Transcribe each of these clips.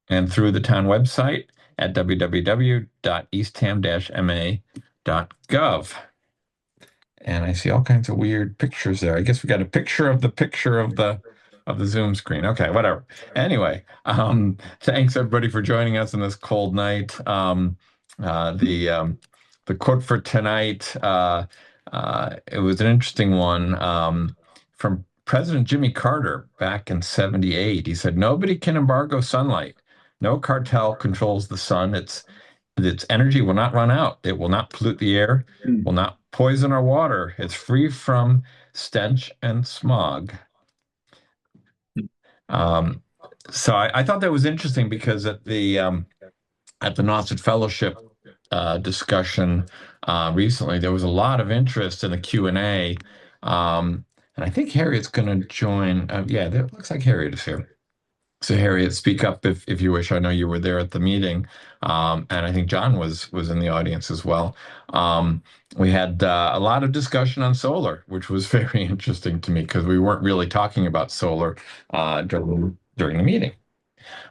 and through the town website at www.eastham-ma.gov. And I see all kinds of weird pictures there. I guess we got a picture of the Zoom screen. Okay, whatever. Anyway, thanks everybody for joining us on this cold night. The quote for tonight, it was an interesting one from President Jimmy Carter back in '78. He said, "Nobody can embargo sunlight. No cartel controls the sun. Its energy will not run out. It will not pollute the air, will not poison our water. It's free from stench and smog." So I thought that was interesting because at the Nauset Fellowship discussion recently, there was a lot of interest in the Q&A. And I think Harriet's going to join. Yeah, it looks like Harriet is here. So Harriet, speak up if you wish. I know you were there at the meeting, and I think John was in the audience as well. We had a lot of discussion on solar, which was very interesting to me because we weren't really talking about solar during the meeting.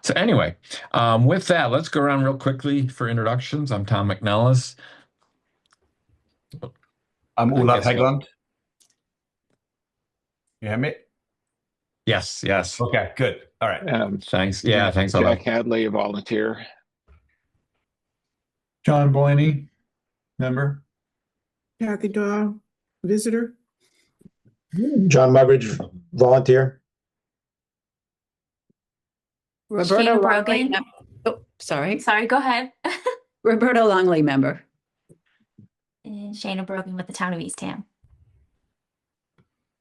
So anyway, with that, let's go around real quickly for introductions. I'm Tom McNellis. I'm Olaf Hägglund. You hear me? Yes. Okay, good. All right. Thanks. Yeah, thanks. Jack Hadley, a volunteer. John Blaney, member. Kathy Daw, visitor. John Mugridge, volunteer. Shana Brogan. Oh, sorry. Sorry, go ahead. Roberta Longley, member. And Shana Brogan with the town of Eastham.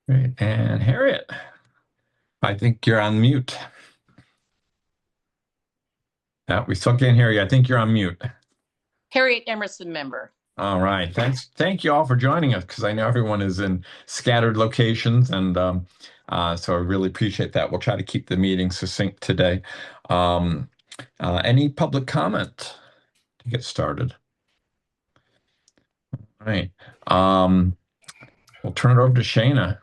Great. And Harriet, I think you're on mute. We still can't hear you. I think you're on mute. Harriet Emerson, member. All right. Thanks. Thank you all for joining us because I know everyone is in scattered locations, and so I really appreciate that. We'll try to keep the meeting succinct today. Any public comment to get started? All right. We'll turn it over to Shana.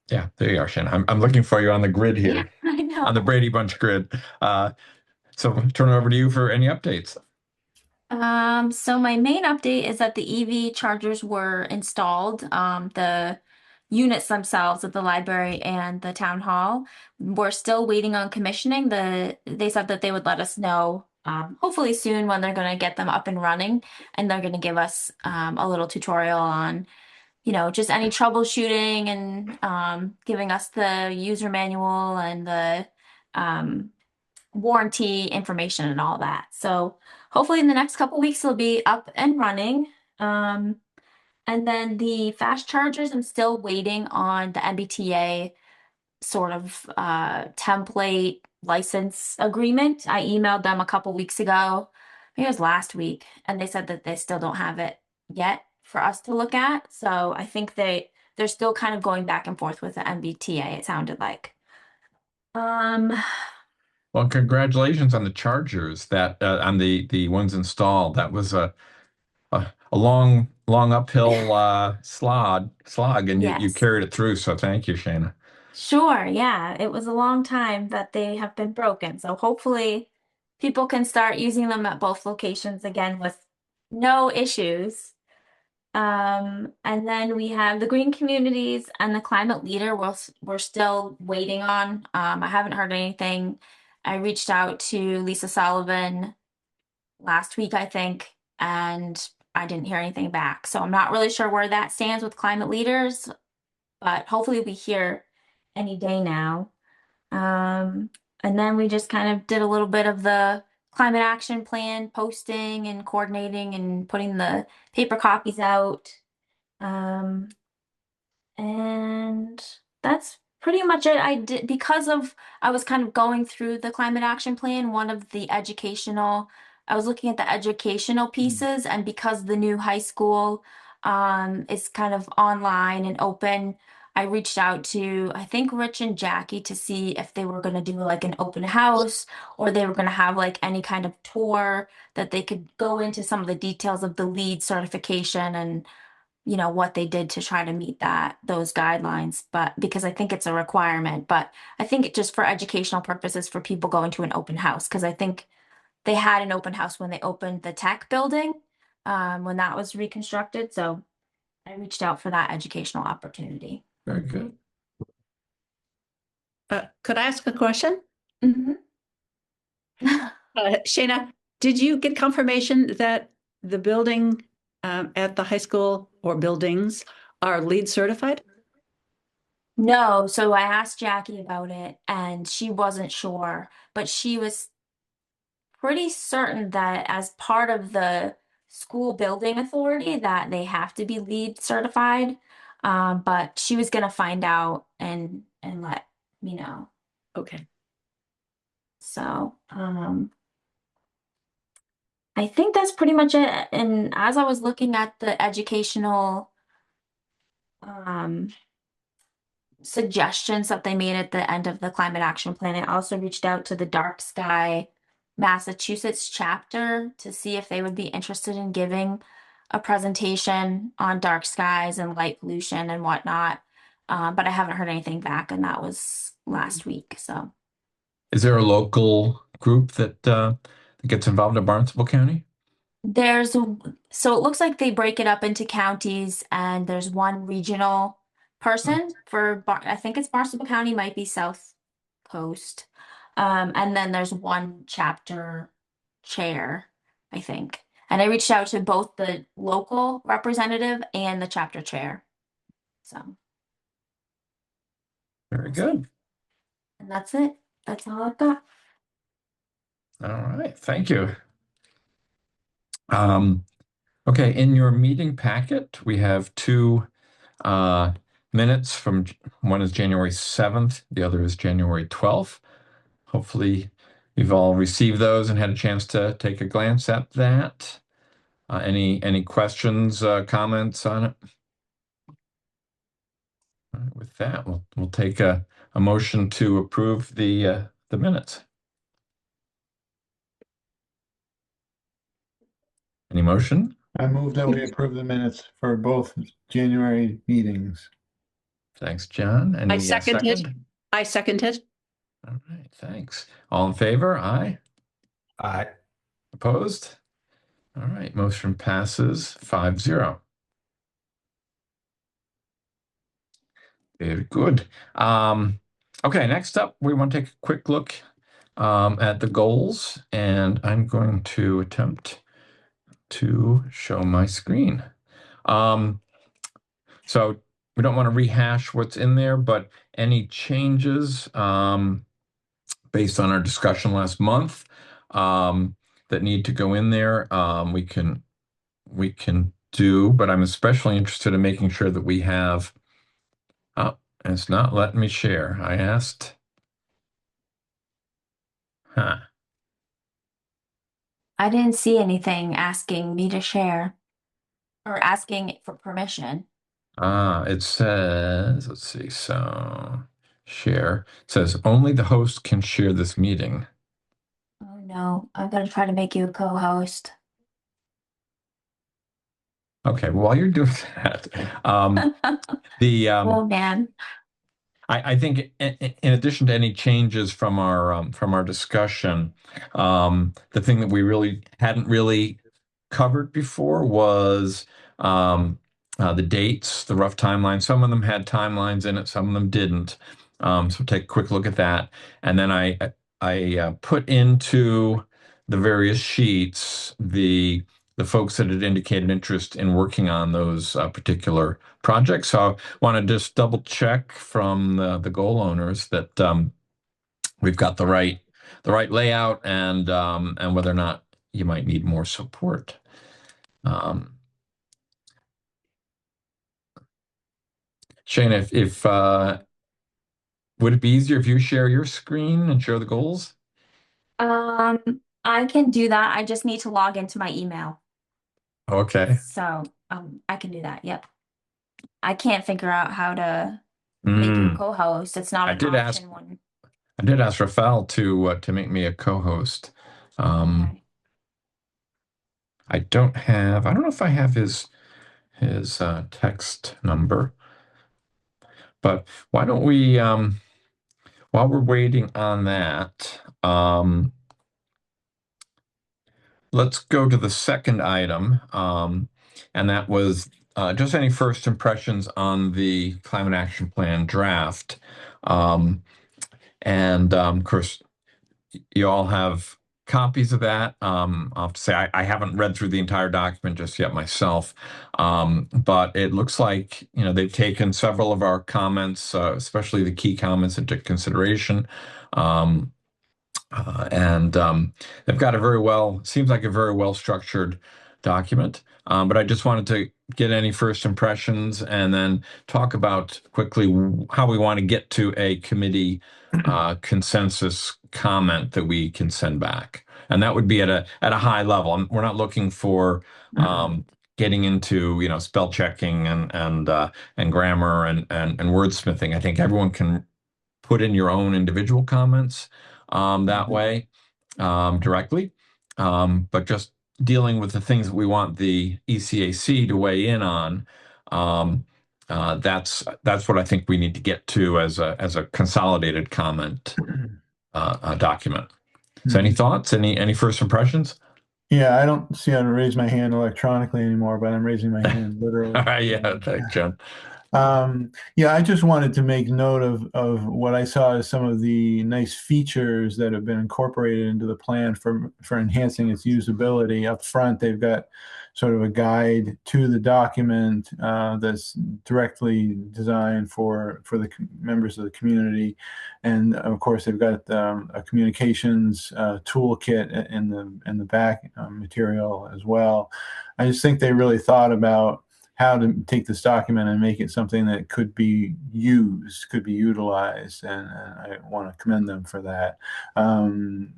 Yeah, there you are, Shana. I'm looking for you on the grid here. Yeah, I know. On the Brady Bunch grid. So turn it over to you for any updates. So my main update is that the EV chargers were installed. The units themselves at the library and the town hall. We're still waiting on commissioning. They said that they would let us know hopefully soon when they're going to get them up and running, and they're going to give us a little tutorial on, just any troubleshooting and giving us the user manual and the warranty information and all that. So hopefully in the next couple weeks it'll be up and running. And then the fast chargers, I'm still waiting on the MBTA sort of template license agreement. I emailed them a couple weeks ago, I think it was last week, and they said that they still don't have it yet for us to look at. So I think they're still kind of going back and forth with the MBTA, it sounded like. Well, congratulations on the chargers that on the ones installed. That was a long uphill slog, and Yes. you carried it through. So thank you, Shana. Sure, yeah. It was a long time that they have been broken. So hopefully people can start using them at both locations again with no issues. And then we have the green communities and the climate leader we're still waiting on. I haven't heard anything. I reached out to Lisa Sullivan last week, I think, and I didn't hear anything back. So I'm not really sure where that stands with climate leaders, but hopefully we hear any day now. And then we just kind of did a little bit of the climate action plan posting and coordinating and putting the paper copies out. And that's pretty much it. I did, because I was kind of going through the climate action plan, I was looking at the educational pieces, and because the new high school is kind of online and open, I reached out to, I think, Rich and Jackie to see if they were going to do like an open house, or they were going to have like any kind of tour that they could go into some of the details of the LEED certification and what they did to try to meet those guidelines, but because I think it's a requirement, but I think it just for educational purposes for people going to an open house, because I think they had an open house when they opened the tech building, when that was reconstructed. So I reached out for that educational opportunity. Very good. Could I ask a question? Mhm. Shana, did you get confirmation that the building at the high school or buildings are LEED certified? No, so I asked Jackie about it and she wasn't sure, but she was pretty certain that as part of the school building authority that they have to be LEED certified. But she was gonna find out and let me know. Okay. So, I think that's pretty much it. And as I was looking at the educational suggestions that they made at the end of the climate action plan, I also reached out to the Dark Sky Massachusetts chapter to see if they would be interested in giving a presentation on dark skies and light pollution and whatnot. But I haven't heard anything back, and that was last week. So Is there a local group that gets involved in Barnstable County? so it looks like they break it up into counties, and there's one regional person for I think it's Barnstable County, might be South Coast. And then there's one chapter chair, I think. And I reached out to both the local representative and the chapter chair. So, Very good. and that's it. That's all I've got. All right. Thank you. Okay, in your meeting packet, we have two minutes from one is January 7th, the other is January 12th. Hopefully, you've all received those and had a chance to take a glance at that. Any questions, comments on it? All right, with that, we'll take a motion to approve the minutes. Any motion? I move that we approve the minutes for both January meetings. Thanks, John. Any I second it. I second it. All right, thanks. All in favor? Aye. Aye. Opposed? All right, motion passes 5-0. Very good. Okay, next up, we want to take a quick look at the goals, and I'm going to attempt to show my screen. So we don't want to rehash what's in there, but any changes based on our discussion last month that need to go in there, we can do, but I'm especially interested in making sure that we have, it's not letting me share. I asked. I didn't see anything asking me to share or asking for permission. It says, let's see, so share. It says only the host can share this meeting. Oh no, I'm gonna try to make you a co-host. Okay, well, while you're doing that, Oh man. I think in addition to any changes from our discussion, the thing that we really hadn't really covered before was the dates, the rough timeline. Some of them had timelines in it, some of them didn't. So take a quick look at that, and then I put into the various sheets the folks that had indicated interest in working on those particular projects. So I want to just double check from the goal owners that we've got the right layout and whether or not you might need more support. Shane, if would it be easier if you share your screen and share the goals? I can do that. I just need to log into my email. Okay. So I can do that. Yep. I can't figure out how to make you a co-host. It's not an option one. I did ask Rafael to make me a co-host. Okay. I don't know if I have his his text number. But why don't we, while we're waiting on that, let's go to the second item, and that was just any first impressions on the Climate Action Plan draft. Of course, you all have copies of that. I'll have to say I haven't read through the entire document just yet myself, but it looks like they've taken several of our comments, especially the key comments, into consideration. They've got seems like a very well structured document. But I just wanted to get any first impressions and then talk about quickly how we want to get to a committee consensus comment that we can send back. And that would be at a high level. We're not looking for getting into spell checking and grammar and wordsmithing. I think everyone can put in your own individual comments that way directly, but just dealing with the things that we want the ECAC to weigh in on. That's what I think we need to get to as a consolidated comment document. So, any thoughts? Any first impressions? Yeah, I don't see how to raise my hand electronically anymore, but I'm raising my hand literally. Yeah, thanks, John. Yeah, I just wanted to make note of what I saw as some of the nice features that have been incorporated into the plan for enhancing its usability. Up front, they've got sort of a guide to the document that's directly designed for the members of the community, and of course they've got a communications toolkit in the back material as well. I just think they really thought about how to take this document and make it something that could be used, could be utilized, and I want to commend them for that. And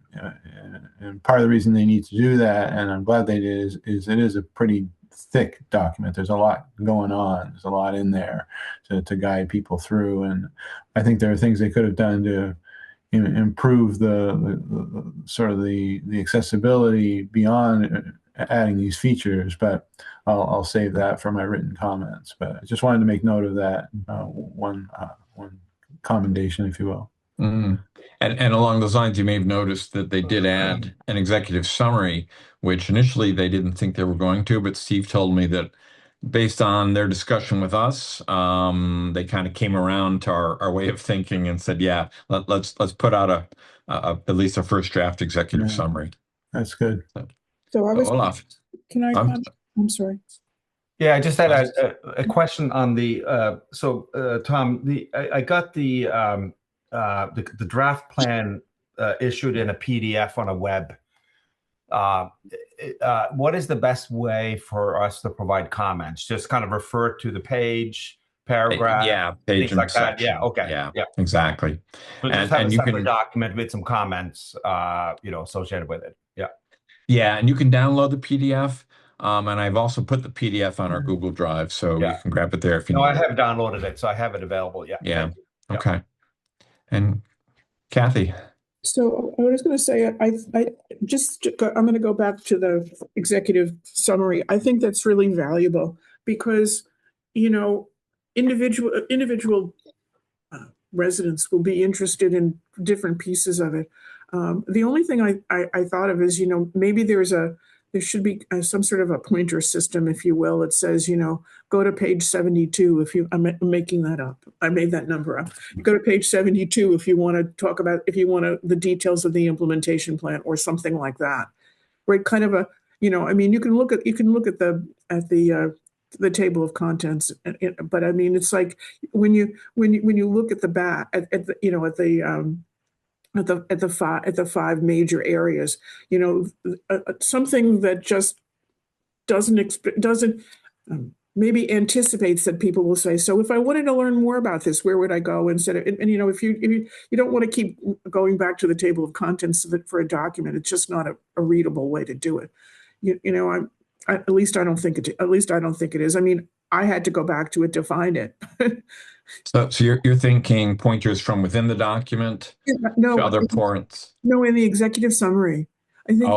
part of the reason they need to do that, and I'm glad they did, is it is a pretty thick document. There's a lot going on. There's a lot in there to guide people through, and I think there are things they could have done to improve the sort of the accessibility beyond adding these features, but I'll save that for my written comments. But I just wanted to make note of that one commendation, if you will. And along those lines, you may have noticed that they did add an executive summary, which initially they didn't think they were going to, but Steve told me that based on their discussion with us, they kind of came around to our way of thinking and said, yeah, let's put out at least a first draft executive summary. That's good. So I was, Olaf. can I, I'm sorry. Yeah, I just had a question on the, Tom, I got the draft plan issued in a PDF on a web. What is the best way for us to provide comments? Just kind of refer to the page, paragraph, page things like that. section. Yeah, okay. Yeah, exactly. So just have a separate document with some comments, associated with it. Yeah. Yeah, and you can download the PDF. And I've also put the PDF on our Google Drive, so you can grab it there if you need. No, I have downloaded it, so I have it available. Yeah. Yeah. Okay. And Kathy. So I was going to say, I'm going to go back to the executive summary. I think that's really valuable because, individual residents will be interested in different pieces of it. The only thing I thought of is, maybe there should be some sort of a pointer system, if you will. It says, go to page 72 I'm making that up. I made that number up. Go to page 72 if you want to talk about, the details of the implementation plan or something like that. Right? Kind of you can look at the table of contents, but I mean, it's like when you look at the back at the five major areas, something that just doesn't maybe anticipates that people will say, so if I wanted to learn more about this, where would I go instead of, if you don't want to keep going back to the table of contents for a document, it's just not a readable way to do it. At least I don't think it is. I mean, I had to go back to it to find it. So you're thinking pointers from within the document to other points? No, in the executive summary. I think.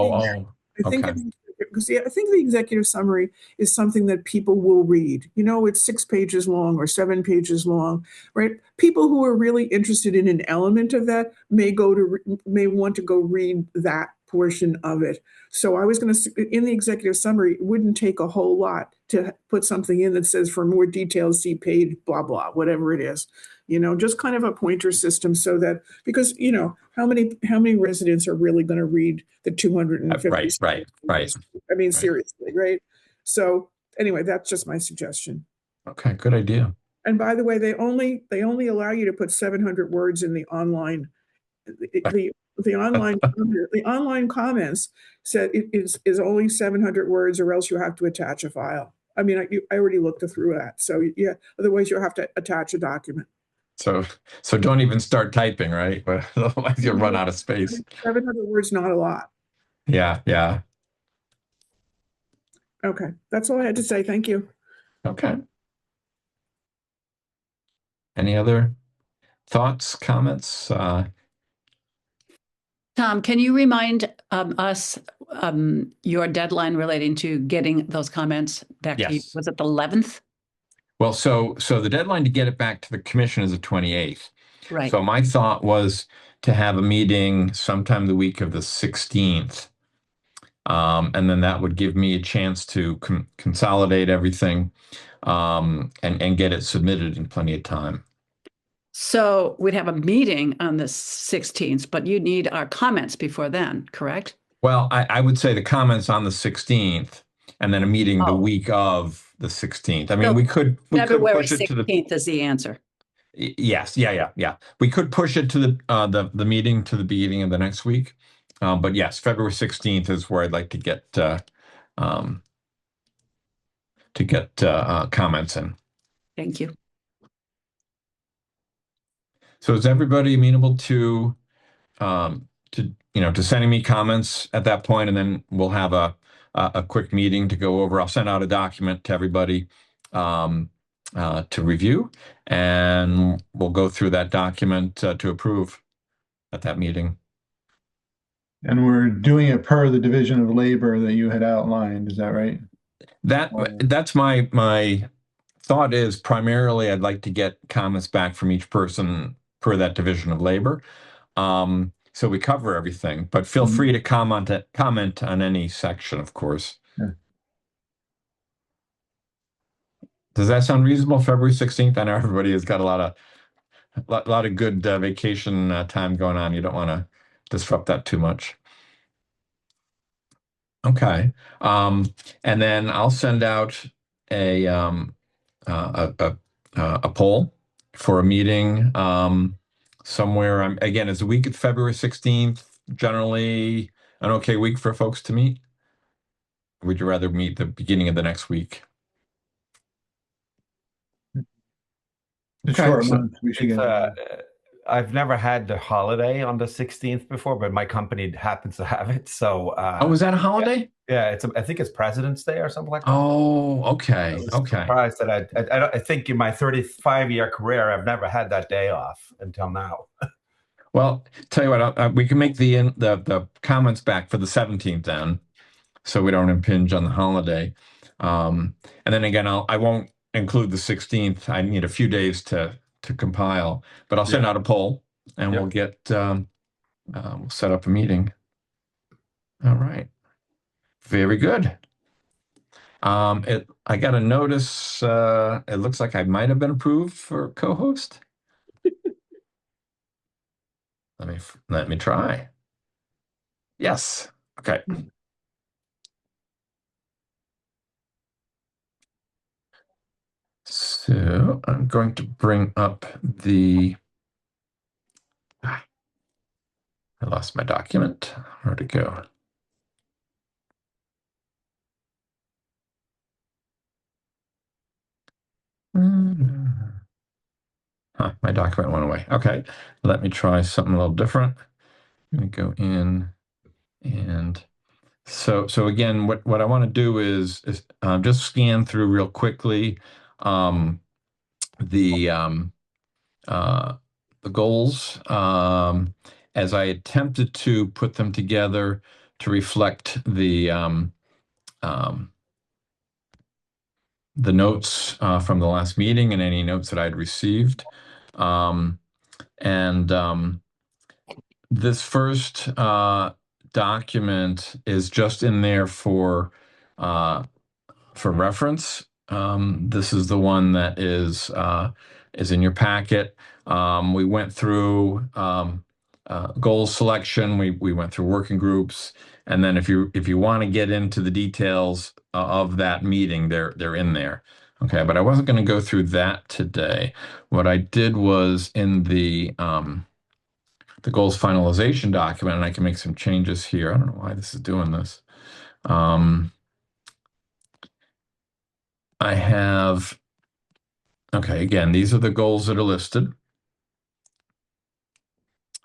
Okay. because I think the executive summary is something that people will read. You know, it's 6 pages long or 7 pages long, right? People who are really interested in an element of that may want to go read that portion of it. So I was going to, in the executive summary, it wouldn't take a whole lot to put something in that says, for more details, see page, blah, blah, whatever it is. You know, just kind of a pointer system so that, because, you know, how many residents are really going to read the 250? Right. I mean, seriously, right? So anyway, that's just my suggestion. Okay, good idea. And by the way, they only allow you to put 700 words in the online. The online comments said it is only 700 words, or else you have to attach a file. I mean, I already looked through that. So yeah, otherwise you'll have to attach a document. So don't even start typing, right? But otherwise you'll run out of space. 700 words, not a lot. Yeah. Okay, that's all I had to say. Thank you. Okay. Any other thoughts, comments? Tom, can you remind us your deadline relating to getting those comments back to you? Yes. Was it the 11th? Well, so the deadline to get it back to the commission is the 28th. Right. So my thought was to have a meeting sometime the week of the 16th. And then that would give me a chance to consolidate everything and get it submitted in plenty of time. So we'd have a meeting on the 16th, but you need our comments before then, correct? Well, I would say the comments on the 16th and then a meeting the week of the 16th. I mean, So we could February push it 16th to the is the answer. Yes, yeah. We could push it to the meeting to the beginning of the next week, but yes, February 16th is where I'd like to get comments in. Thank you. So is everybody amenable to sending me comments at that point, and then we'll have a quick meeting to go over. I'll send out a document to everybody to review, and we'll go through that document to approve at that meeting. And we're doing it per the division of labor that you had outlined. Is that right? That's my thought is primarily I'd like to get comments back from each person per that division of labor. So we cover everything, but feel free to comment on any section, of course. Yeah. Does that sound reasonable? February 16th? I know everybody has got a lot of good vacation time going on. You don't want to disrupt that too much. Okay. And then I'll send out a poll for a meeting somewhere. Again, it's a week of February 16th, generally an okay week for folks to meet. Would you rather meet the beginning of the next week? Sure. I've never had the holiday on the 16th before, but my company happens to have it. So, is that a holiday? Yeah, I think it's President's Day or something like that. Oh, okay. I was surprised that I think in my 35-year career, I've never had that day off until now. Well, tell you what, we can make the comments back for the 17th then, so we don't impinge on the holiday. And then again, I won't include the 16th. I need a few days to compile, but I'll send out a poll and we'll get we'll set up a meeting. All right. Very good. I got a notice. It looks like I might have been approved for co-host. Let me try. Yes. Okay. So I'm going to bring up I lost my document. Where'd it go? My document went away. Okay, let me try something a little different. I'm going to go in and so again, what I want to do is just scan through real quickly the goals as I attempted to put them together to reflect the the notes from the last meeting and any notes that I'd received. This first document is just in there for reference. This is the one that is in your packet. We went through goal selection. We went through working groups, and then if you want to get into the details of that meeting, they're in there. Okay, but I wasn't going to go through that today. What I did was in the goals finalization document, and I can make some changes here. I don't know why this is doing this. I have, okay, again, these are the goals that are listed.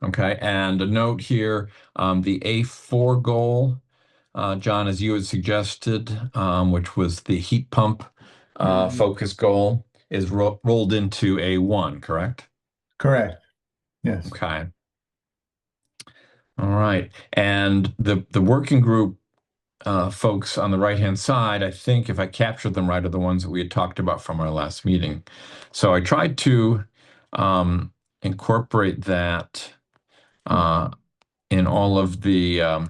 Okay, and a note here, the A4 goal, John, as you had suggested, which was the heat pump focus goal, is rolled into A1, correct? Correct. Yes. Okay. All right. And the working group folks on the right-hand side, I think if I captured them right, are the ones that we had talked about from our last meeting. So I tried to incorporate that in all of the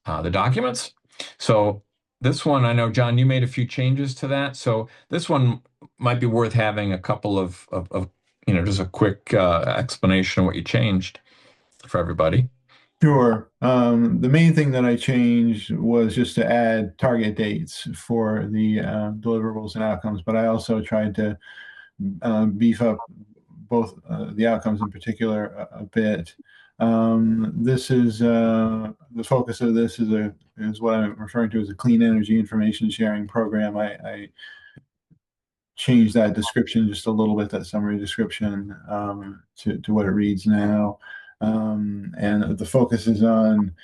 documents. So this one, I know, John, you made a few changes to that. So this one might be worth having a couple of just a quick explanation of what you changed for everybody. Sure. The main thing that I changed was just to add target dates for the deliverables and outcomes, but I also tried to beef up both the outcomes in particular a bit. This is the focus of this is what I'm referring to as a clean energy information sharing program. I changed that description just a little bit, that summary description, to what it reads now. And the focus is on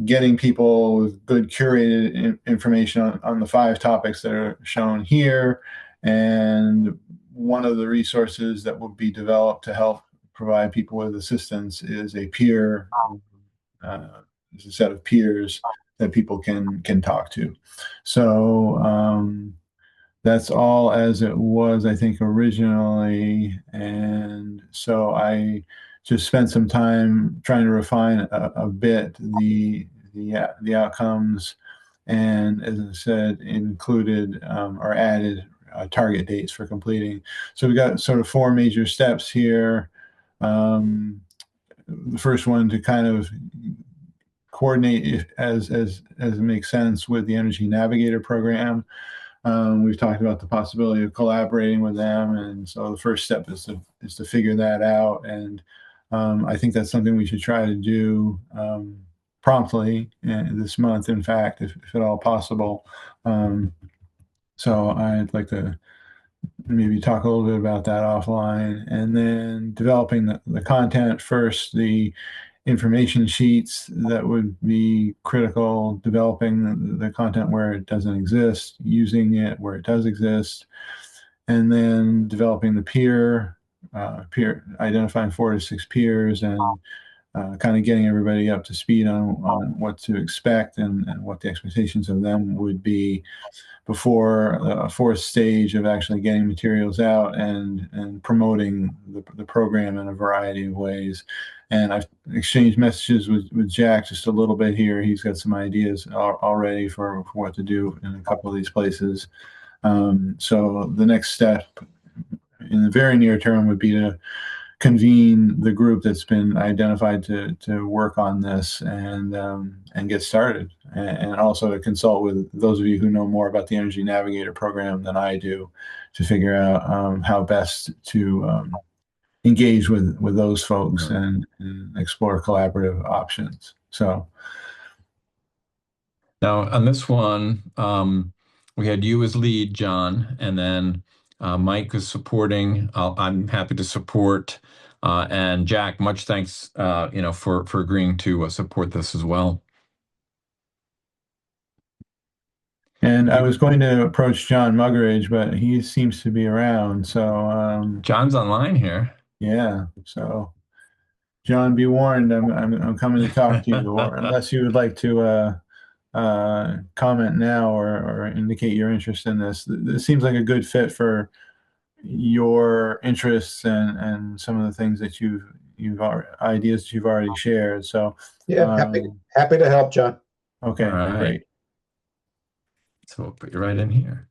getting people with good curated information on the 5 topics that are shown here. And one of the resources that will be developed to help provide people with assistance is a peer, is a set of peers that people can talk to. So that's all as it was, I think, originally. And so I just spent some time trying to refine a bit the outcomes, and as I said, included or added target dates for completing. So we got sort of 4 major steps here. The first one to kind of coordinate as it makes sense with the Energy Navigator program. We've talked about the possibility of collaborating with them, and so the first step is to figure that out. And I think that's something we should try to do promptly this month, in fact, if at all possible. So I'd like to maybe talk a little bit about that offline, and then developing the content first, the information sheets that would be critical, developing the content where it doesn't exist, using it where it does exist, and then developing the peer, identifying 4 to 6 peers, and kind of getting everybody up to speed on what to expect and what the expectations of them would be before a 4th stage of actually getting materials out and promoting the program in a variety of ways. And I've exchanged messages with Jack just a little bit here. He's got some ideas already for what to do in a couple of these places. So the next step in the very near term would be to convene the group that's been identified to work on this and get started, and also to consult with those of you who know more about the Energy Navigator program than I do to figure out how best to engage with those folks and explore collaborative options. So now on this one, we had you as lead, John, and then Mike was supporting. I'm happy to support. And Jack, much thanks, for agreeing to support this as well. And I was going to approach John Muggeridge, but he seems to be around. So John's online here. Yeah. So John, be warned. I'm coming to talk to you, or unless you would like to comment now or indicate your interest in this. It seems like a good fit for your interests and some of the things that ideas that you've already shared. So Yeah, happy to help, John. okay, All right. great. So we'll put you right in here.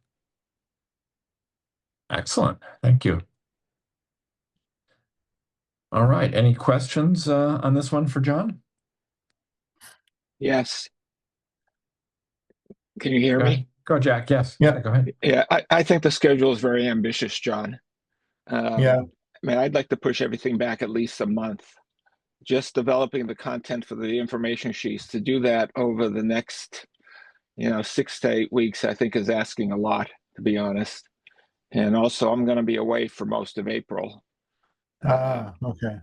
Excellent. Thank you. All right. Any questions on this one for John? Yes. Can you hear Go me? ahead. Go, Jack. Yes. Yeah. Go ahead. Yeah, I think the schedule is very ambitious, John. Yeah. I mean, I'd like to push everything back at least a month. Just developing the content for the information sheets, to do that over the next, 6 to 8 weeks, I think is asking a lot, to be honest. And also, I'm going to be away for most of April. Okay.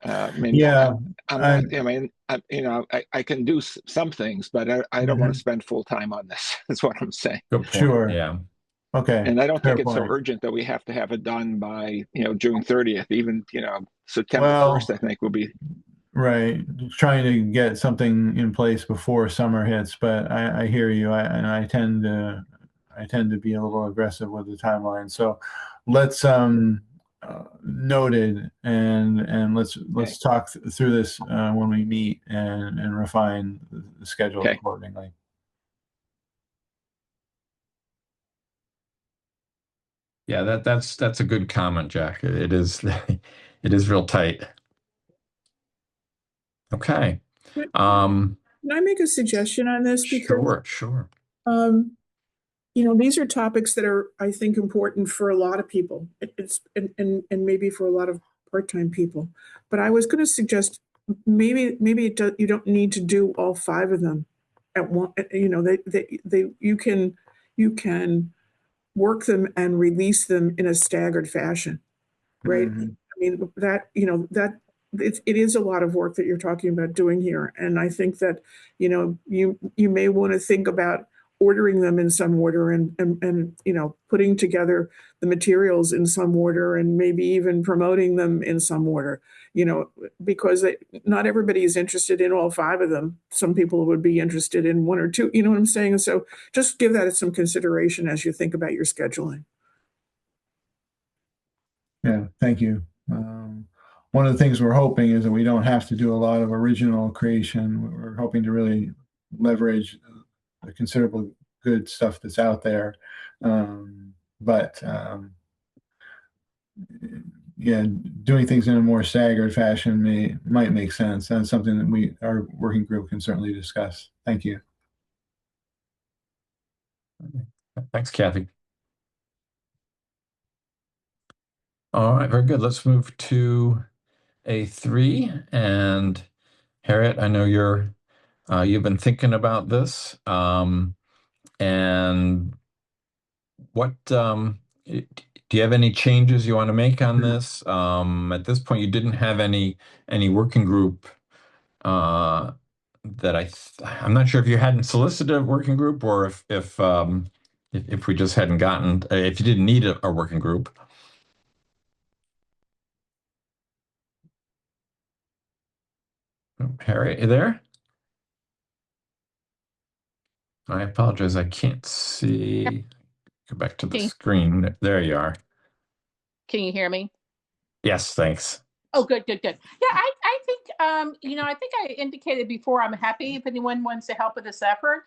I mean, Yeah. I'm not, I mean, I can do some things, but I don't want to spend full time on this, is what I'm saying. Good point. Sure. Yeah. Okay. And I don't Fair think it's so point. urgent that we have to have it done by, June 30th, even, September Well, 1st, I think will be. right. Trying to get something in place before summer hits, but I hear you. I tend to be a little aggressive with the timeline. So let's noted, and let's talk through this when we meet and refine the schedule Okay. accordingly. Yeah, that's a good comment, Jack. It is it is real tight. Okay. Can I make a suggestion on this? Because, Sure. these are topics that are, I think, important for a lot of people. It's and maybe for a lot of part-time people. But I was going to suggest maybe you don't need to do all 5 of them at one. You can work them and release them in a staggered fashion, right? Mhm. I mean, that it is a lot of work that you're talking about doing here. And I think that, you may want to think about ordering them in some order and putting together the materials in some order and maybe even promoting them in some order, because not everybody is interested in all 5 of them. Some people would be interested in 1 or 2, you know what I'm saying? So just give that some consideration as you think about your scheduling. Yeah, thank you. One of the things we're hoping is that we don't have to do a lot of original creation. We're hoping to really leverage the considerable good stuff that's out there. But yeah, doing things in a more staggered fashion might make sense. That's something that our working group can certainly discuss. Thank you. Thanks, Kathy. All right, very good. Let's move to A3. And Harriet, I know you've been thinking about this. And what do you have any changes you want to make on this? At this point, you didn't have any working group that I'm not sure if you hadn't solicited a working group or if we just hadn't gotten if you didn't need a working group. Harry, you there? I apologize. I can't see. Go back to the screen. There you are. Can you hear me? Yes, thanks. Oh, good. Yeah, I think, I think I indicated before, I'm happy if anyone wants to help with this effort.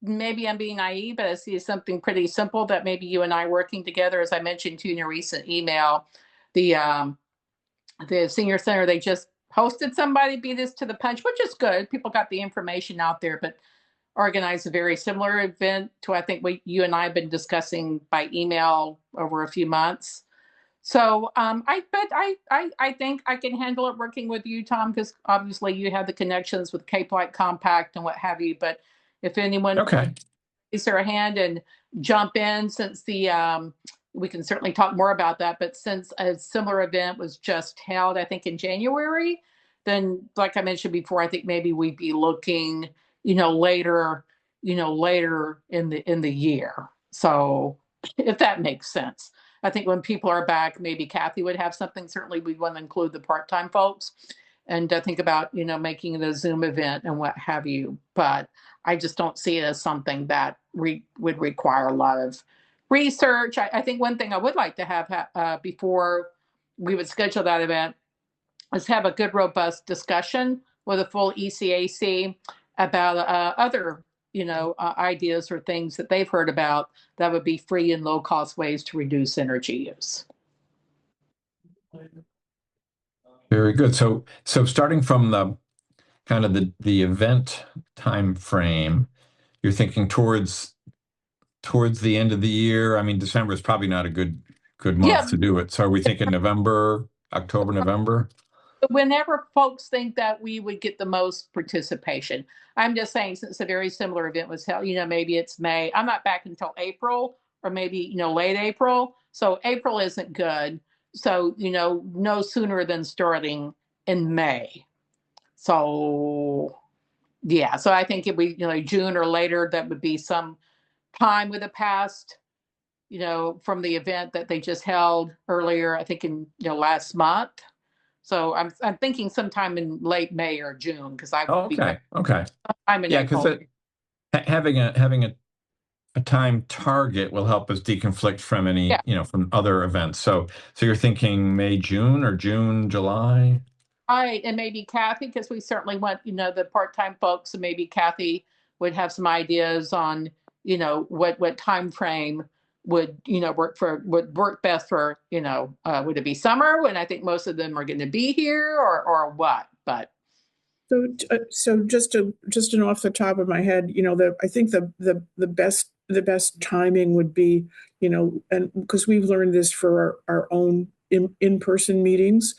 Maybe I'm being naive, but I see something pretty simple that maybe you and I working together, as I mentioned to you in a recent email, the senior center, they just hosted somebody beat us to the punch, which is good. People got the information out there, but organized a very similar event to, I think, what you and I have been discussing by email over a few months. So I think I can handle it working with you, Tom, because obviously you have the connections with Cape Light Compact and what have you. But if anyone raise their hand and jump in, since we can certainly talk more about that. But since a similar event was just held, I think in January, then like I mentioned before, I think maybe we'd be looking, later in the year. So if that makes sense. I think when people are back, maybe Kathy would have something. Certainly we'd want to include the part-time folks. and to think about, making it a Zoom event and what have you. But I just don't see it as something that would require a lot of research. I think one thing I would like to have before we would schedule that event is have a good, robust discussion with a full ECAC about other, ideas or things that they've heard about that would be free and low cost ways to reduce energy use. Very good. So starting from the kind of the event time frame, you're thinking towards the end of the year. I mean, December is probably not a good month to do it. So are we thinking November, October, November? Whenever folks think that we would get the most participation. I'm just saying, since a very similar event was held, maybe it's May. I'm not back until April, or maybe, late April. So April isn't good. So, no sooner than starting in May. So, yeah. So I think if we, June or later, that would be some time with the past, from the event that they just held earlier, I think in, last month. So I'm thinking sometime in late May or June, because I will be back. Okay. I'm in Yeah, April. because having a time target will help us deconflict from any, from other events. So you're thinking May, June, or June, July? Right, and maybe Kathy, because we certainly want, the part-time folks, and maybe Kathy would have some ideas on, what time frame would, would work best for, would it be summer when I think most of them are going to be here, or what? But So just an off the top of my head, I think the best timing would be, and because we've learned this for our own in-person meetings,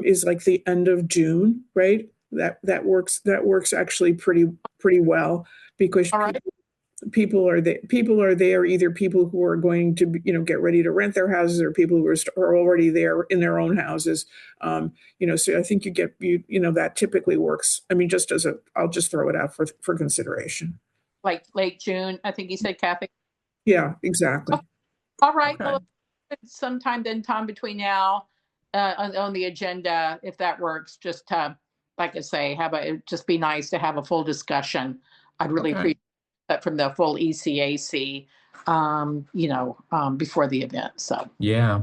is like the end of June, right? That works actually pretty well, because all right. people are there, either people who are going to, get ready to rent their houses, or people who are already there in their own houses. So I think that typically works. I mean, I'll just throw it out for consideration. Like late June, I think you said, Kathy. Yeah, exactly. All right. Okay. Well, sometime then, Tom, between now on the agenda, if that works, just like I say, it'd just be nice to have a full discussion. I'd really appreciate that from the full ECAC, before the event. So Yeah.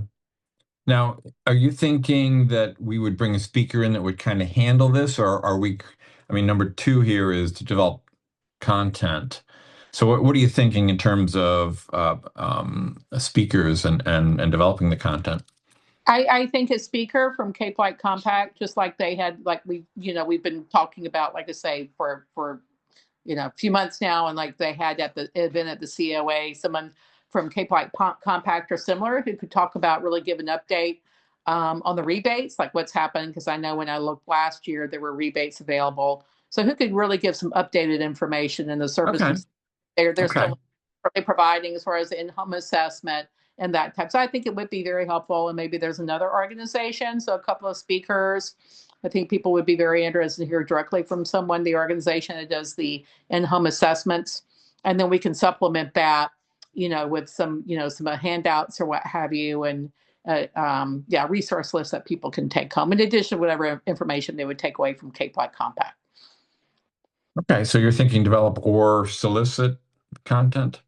Now, are you thinking that we would bring a speaker in that would kind of handle this, or are we? I mean, number two here is to develop content. So what are you thinking in terms of speakers and developing the content? I think a speaker from Cape Light Compact, just like they had, like we've been talking about, like I say, for a few months now, and like they had at the event at the COA, someone from Cape Light Compact or similar who could talk about, really give an update on the rebates, like what's happened, because I know when I looked last year, there were rebates available. So who could really give some updated information in the services they're still providing as far as the in-home assessment and that type. So I think it would be very helpful, and maybe there's another organization, so a couple of speakers. I think people would be very interested to hear directly from someone, the organization that does the in-home assessments. And then we can supplement that, with some handouts or what have you, and resource lists that people can take home, in addition to whatever information they would take away from Cape Light Compact. Okay, so you're thinking develop or solicit content?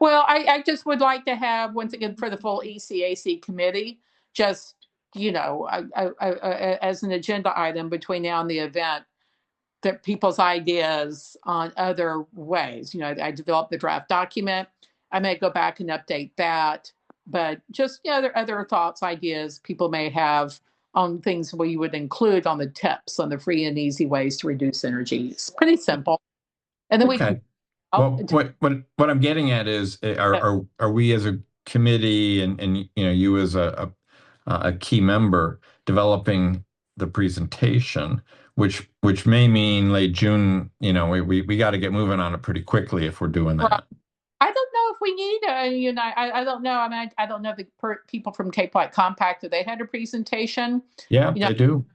Well, I just would like to have, once again, for the full ECAC committee, just, as an agenda item between now and the event, that people's ideas on other ways. I developed the draft document. I may go back and update that, but just other thoughts, ideas people may have on things we would include on the tips on the free and easy ways to reduce energy use. Pretty simple. And then we can. Well, what I'm getting at is, are we as a committee and you as a key member developing the presentation, which may mean late June. We got to get moving on it pretty quickly if we're doing that. I don't know if we need I don't know. I mean, I don't know the people from Cape Light Compact, do they had a presentation? Yeah, they do.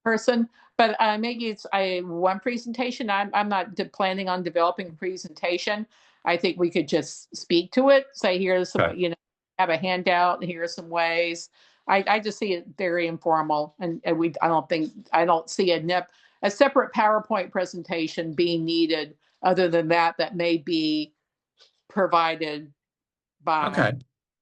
Person, but maybe it's one presentation. I'm not planning on developing a presentation. I think we could just speak to it. Say, here's some, have a handout, and here are some ways. I just see it very informal, and I don't see a separate PowerPoint presentation being needed. Other than that may be provided by Okay.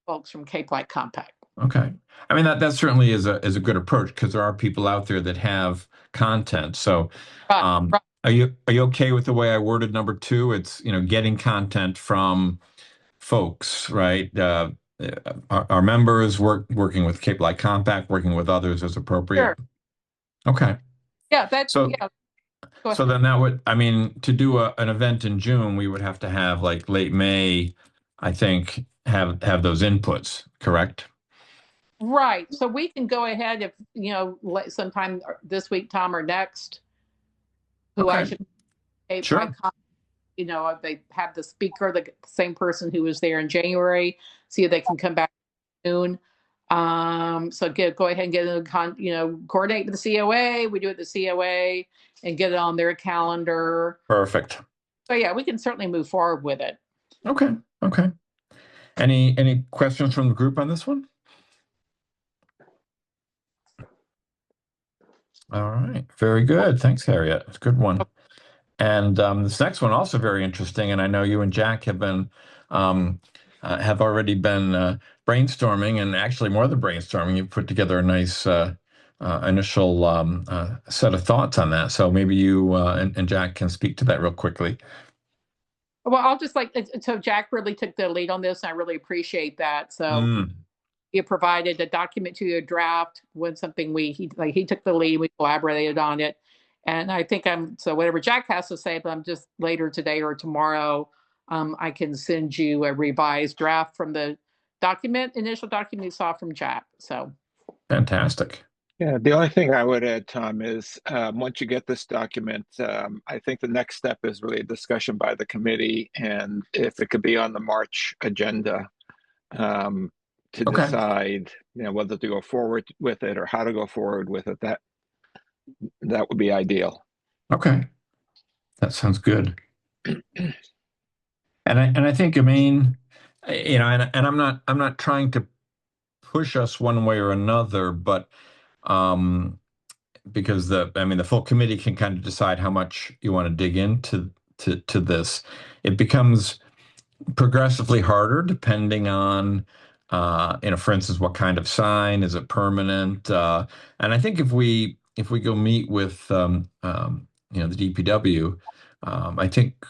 folks from Cape Light Compact. Okay. I mean, that certainly is a good approach because there are people out there that have content. So, Right. are you okay with the way I worded number 2? It's, getting content from folks, right? Our members working with Cape Light Compact, working with others as appropriate. Sure. Okay. Yeah, So, yeah. Go so ahead. then that would, I mean, to do an event in June, we would have to have like late May, I think, have those inputs, correct? Right. So we can go ahead if, sometime this week, Tom, or next, who I Okay. should Cape Sure. Light Compact, they have the speaker, the same person who was there in January, see if they can come back soon. So go ahead and get coordinate with the COA. We do it the COA and get it on their calendar. Perfect. So yeah, we can certainly move forward with it. Okay. Okay. Any questions from the group on this one? All right. Very good. Thanks, Harriet. It's a good one. And this next one also very interesting. And I know you and Jack have already been brainstorming, and actually more than brainstorming. You've put together a nice initial set of thoughts on that. So maybe you and Jack can speak to that real quickly. Well, I'll just so Jack really took the lead on this, and I really appreciate that. So he provided a document to a draft when something he took the lead, we collaborated on it. And I think so whatever Jack has to say, but I'm just later today or tomorrow, I can send you a revised draft from the initial document you saw from Jack. So fantastic. Yeah, the only thing I would add, Tom, is once you get this document, I think the next step is really a discussion by the committee, and if it could be on the March agenda to decide, whether to go forward with it or how to go forward with it. That would be ideal. Okay, that sounds good. And I think, I mean, and I'm not trying to push us one way or another, but because the full committee can kind of decide how much you want to dig into to this. It becomes progressively harder depending on for instance, what kind of sign, is it permanent? And I think if we go meet with the DPW, I think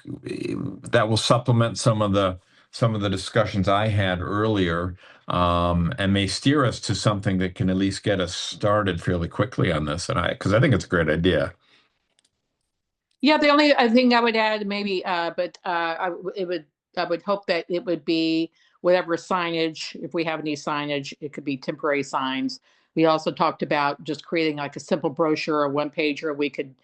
that will supplement some of the discussions I had earlier, and may steer us to something that can at least get us started fairly quickly on this. Because I think it's a great idea. Yeah, the only thing I would add, maybe, I would hope that it would be whatever signage, if we have any signage, it could be temporary signs. We also talked about just creating like a simple brochure or one pager we could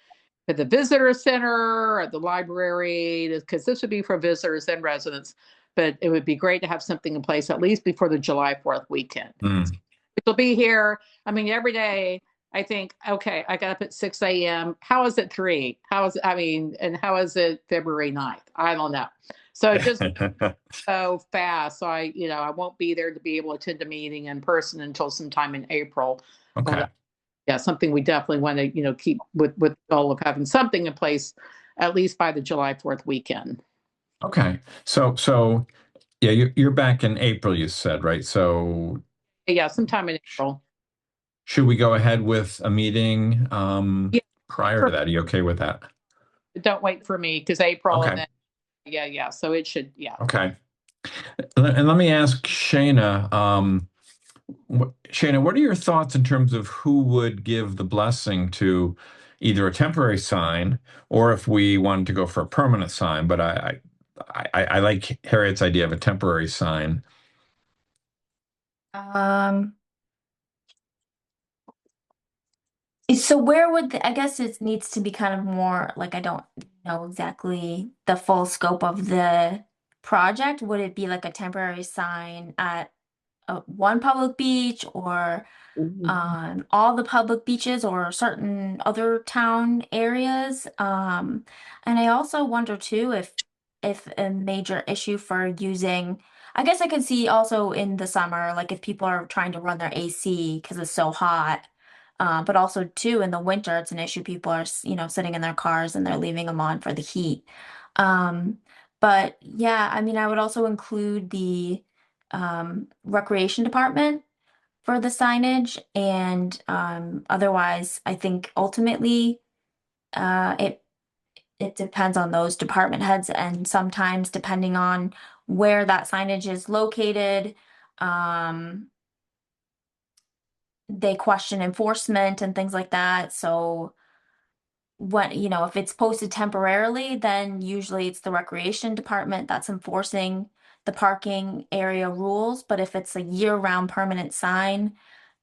at the visitor center, at the library, because this would be for visitors and residents. But it would be great to have something in place at least before the July 4th weekend. It'll be here. I mean, every day I think, okay, I got up at 6 a.m. How is it 3? And how is it February 9th? I don't know. So it just so fast. So I won't be there to be able to attend a meeting in person until sometime in April. Okay. But, yeah, something we definitely want to, keep with the goal of having something in place at least by the July 4th weekend. Okay. So yeah, you're back in April, you said, right? So yeah, sometime in April. Should we go ahead with a meeting prior to that? Are you okay with that? Don't wait for me, because April Okay. and then yeah. So it should, yeah. Okay. And let me ask Shana, Shana, what are your thoughts in terms of who would give the blessing to either a temporary sign, or if we wanted to go for a permanent sign? But I like Harriet's idea of a temporary sign. So where would I guess it needs to be kind of more like, I don't know exactly the full scope of the project. Would it be like a temporary sign at one public beach, or on all the public beaches, or certain other town areas? And I also wonder too if a major issue for using, I guess I could see also in the summer, like if people are trying to run their AC because it's so hot. But also too in the winter, it's an issue. People are, sitting in their cars and they're leaving them on for the heat. Um, but yeah, I mean, I would also include the recreation department for the signage, and otherwise, I think ultimately, it depends on those department heads, and sometimes depending on where that signage is located, um, they question enforcement and things like that. So if it's posted temporarily, then usually it's the recreation department that's enforcing the parking area rules. But if it's a year-round permanent sign,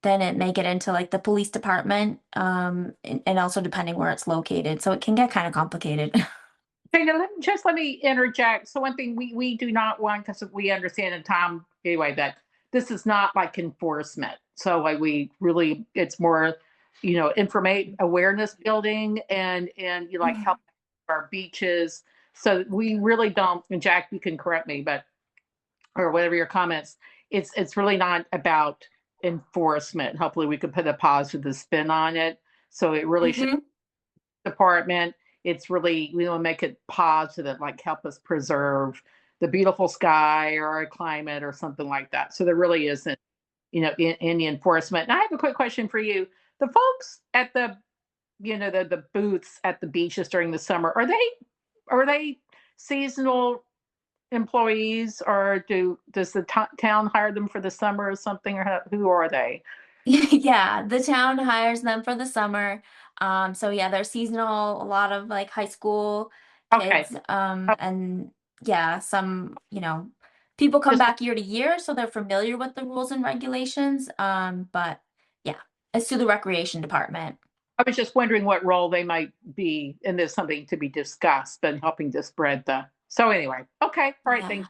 then it may get into like the police department, and also depending where it's located. So it can get kind of complicated. Shana, let me interject. So one thing we do not want, because we understand in Tom anyway, that this is not like enforcement. So like it's more, information awareness building and help our beaches. So we really don't, and Jack, you can correct me, but or whatever your comments, it's really not about enforcement. Hopefully we could put a positive spin on it. So it really should department. It's really, we want to make it positive, like help us preserve the beautiful sky or our climate or something like that. So there really isn't, any enforcement. And I have a quick question for you. The folks at the, the booths at the beaches during the summer, are they seasonal employees, or does the town hire them for the summer or something, or who are they? Yeah, the town hires them for the summer. So yeah, they're seasonal, a lot of like high school Okay. kids. And yeah, some, people come back year to year, so they're familiar with the rules and regulations. But yeah, it's through the recreation department. I was just wondering what role they might be, and there's something to be discussed, but helping to spread so anyway, okay, all right, Yeah. thanks.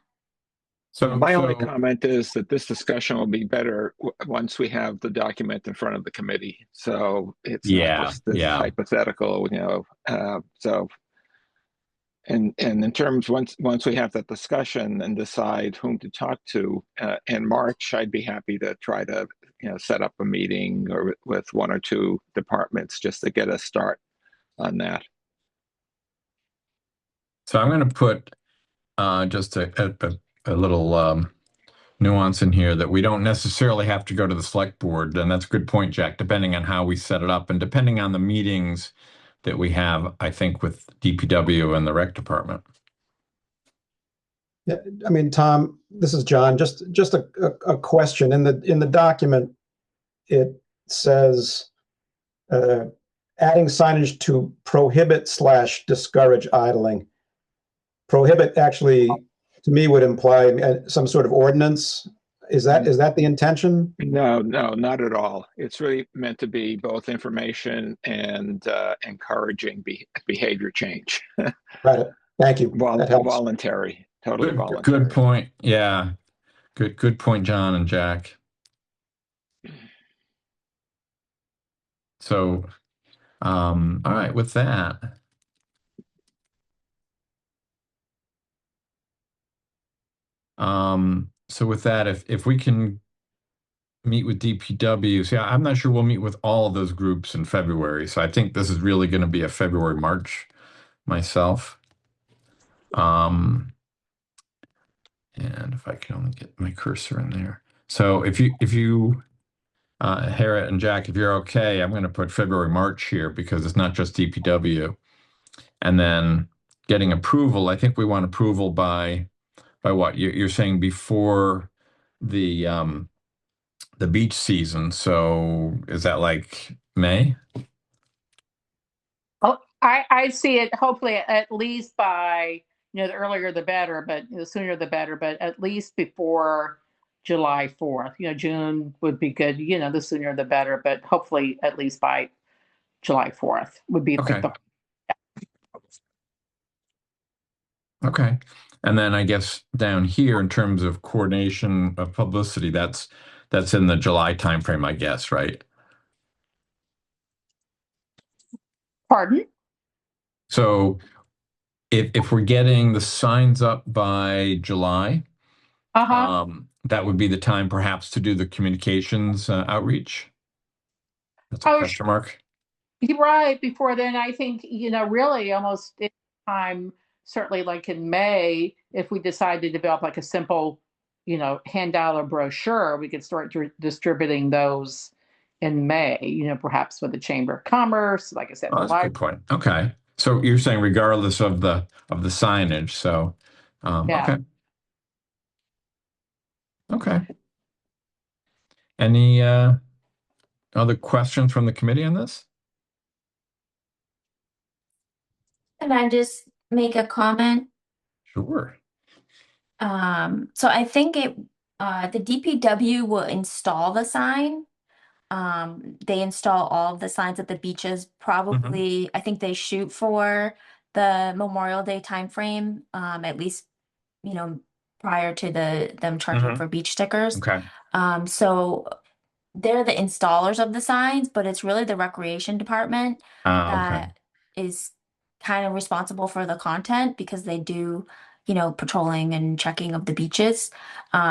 So My only comment is that this discussion will be better once we have the document in front of the committee. So it's not just this hypothetical, so. And in terms, once we have that discussion and decide whom to talk to in March, I'd be happy to try to set up a meeting or with one or two departments just to get a start on that. So I'm going to put just a little nuance in here that we don't necessarily have to go to the select board. And that's a good point, Jack, depending on how we set it up and depending on the meetings that we have, I think, with DPW and the rec department. Yeah, I mean, Tom, this is John. Just a question. In the document, it says adding signage to prohibit/discourage idling. Prohibit actually, to me, would imply some sort of ordinance. Is that the intention? No, not at all. It's really meant to be both information and encouraging behavior change. Right. Thank you. Voluntary, totally voluntary. Good point. Yeah. Good point, John and Jack. So, all right, with that. So with that, if we can meet with DPW, see, I'm not sure we'll meet with all of those groups in February. So I think this is really going to be a February, March myself. And if I can only get my cursor in there. So if you Harriet and Jack, if you're okay, I'm going to put February, March here because it's not just DPW. And then getting approval, I think we want approval by what? You're saying before the beach season. So is that like May? Oh, I see it hopefully at least by, the earlier the better, but the sooner the better, but at least before July 4th. June would be good, the sooner the better, but hopefully at least by July 4th would be Okay. Okay. And then I guess down here in terms of coordination of publicity, that's in the July timeframe, I guess, right? Pardon? So if we're getting the signs up by July, Uh-huh. That would be the time perhaps to do the communications outreach. That's a Oh, question mark. you're right. Before then, I think, really almost any time, certainly like in May, if we decide to develop like a simple, handout or brochure, we could start distributing those in May, perhaps with the Chamber of Commerce, like I said, Oh, the that's a good point. Okay. So you're saying regardless of the signage. So, Yeah. okay. Okay. Any other questions from the committee on this? Can I just make a comment? Sure. So I think the DPW will install the sign. They install all of the signs at the beaches, probably, I think they shoot for the Memorial Day timeframe, at least, prior to them charging for beach stickers. Okay. So they're the installers of the signs, but it's really the recreation department Okay. that is kind of responsible for the content because they do, patrolling and checking of the beaches.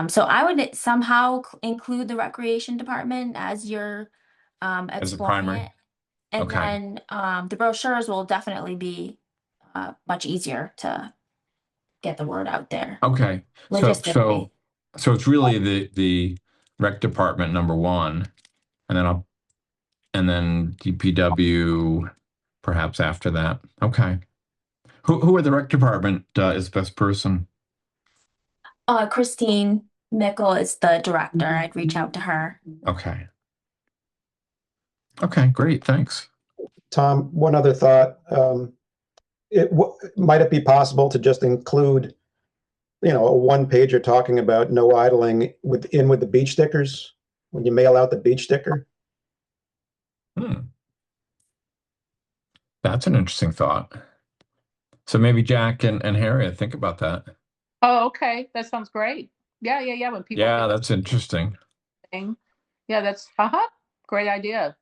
So I would somehow include the recreation department as you're As a exploring primary. it. And Okay. then the brochures will definitely be much easier to get the word out there. Okay. Logistically. So it's really the rec department number one, and then DPW perhaps after that. Okay. Who are the rec department is the best person? Christine Mickle is the director. I'd reach out to her. Okay. Okay, great. Thanks. Tom, one other thought. Might it be possible to just include, a one-pager talking about no idling with the beach stickers when you mail out the beach sticker? That's an interesting thought. So maybe Jack and Harriet think about that. Oh, okay. That sounds great. Yeah. When people Yeah, that's interesting. Yeah, that's great idea.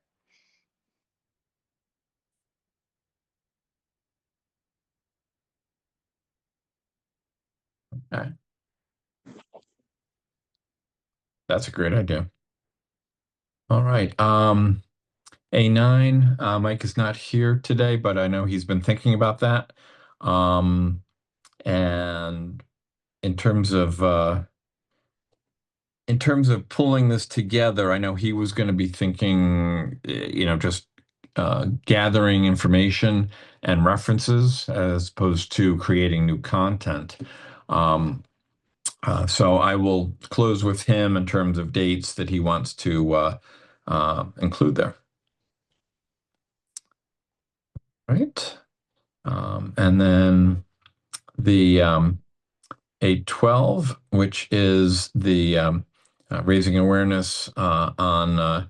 Okay. That's a great idea. All right. A9, Mike is not here today, but I know he's been thinking about that. And in terms of pulling this together, I know he was going to be thinking, just gathering information and references as opposed to creating new content. So I will close with him in terms of dates that he wants to include there. Right. And then the A12, which is the raising awareness on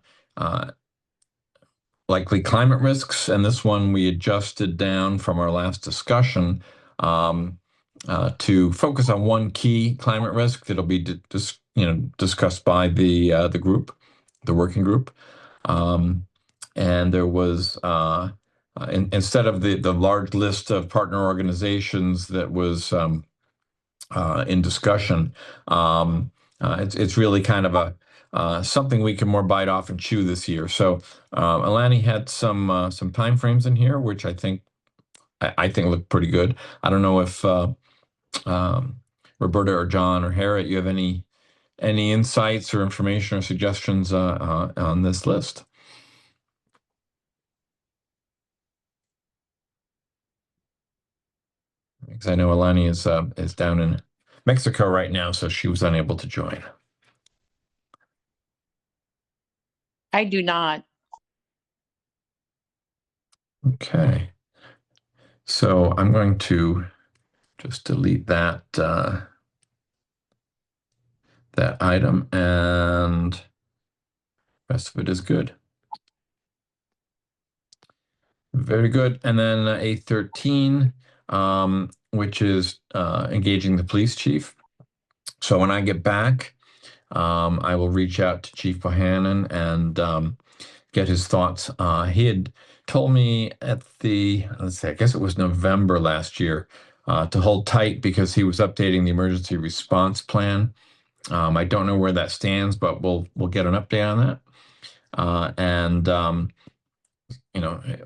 likely climate risks. And this one we adjusted down from our last discussion to focus on one key climate risk that'll be discussed by the group, the working group. And there was instead of the large list of partner organizations that was in discussion, it's really kind of a something we can more bite off and chew this year. So Alani had some timeframes in here, which I think look pretty good. I don't know if Roberta or John or Harriet, you have any insights or information or suggestions on this list? Because I know Alani is down in Mexico right now, so she was unable to join. I do not. Okay. So I'm going to just delete that that item, and the rest of it is good. Very good. And then A13, which is engaging the police chief. So when I get back, I will reach out to Chief Bohannon and get his thoughts. He had told me at I guess it was November last year, to hold tight because he was updating the emergency response plan I don't know where that stands, but we'll get an update on that. And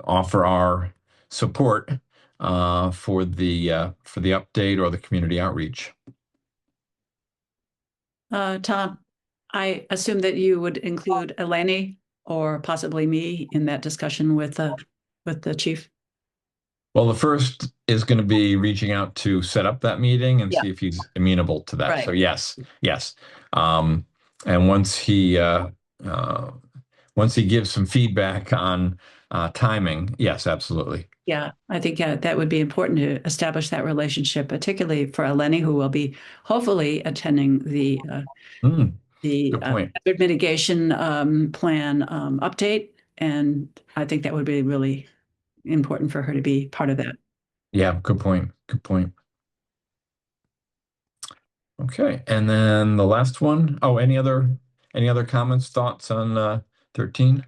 offer our support for the update or the community outreach. Tom, I assume that you would include Eleni or possibly me in that discussion with the chief. Well, the first is going to be reaching out to set up that meeting and Yeah. see if he's amenable to that. Right. So yes. And once he gives some feedback on timing, yes, absolutely. Yeah, I think that would be important to establish that relationship, particularly for Eleni, who will be hopefully attending the Good point. hazard mitigation plan update, and I think that would be really important for her to be part of that. Yeah, good point. Good point. Okay, and then the last one. Oh, any other comments, thoughts on 13?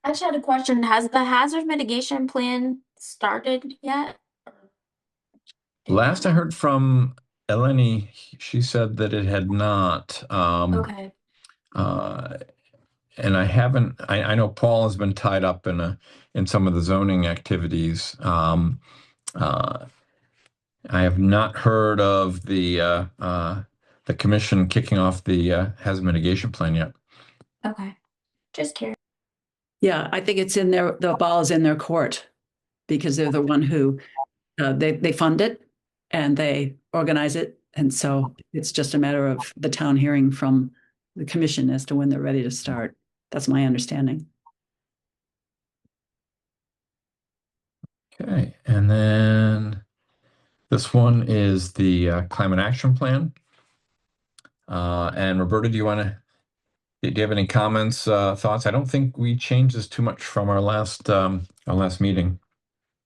I just had a question. Has the hazard mitigation plan started yet? Last I heard from Eleni, she said that it had not. Okay. And I know Paul has been tied up in some of the zoning activities. I have not heard of the commission kicking off the hazard mitigation plan yet. Okay. Just curious. Yeah, I think it's in the ball is in their court because they're the one who they fund it and they organize it. And so it's just a matter of the town hearing from the commission as to when they're ready to start. That's my understanding. Okay, and then this one is the climate action plan. And Roberta, do you have any comments, thoughts? I don't think we changed this too much from our last meeting.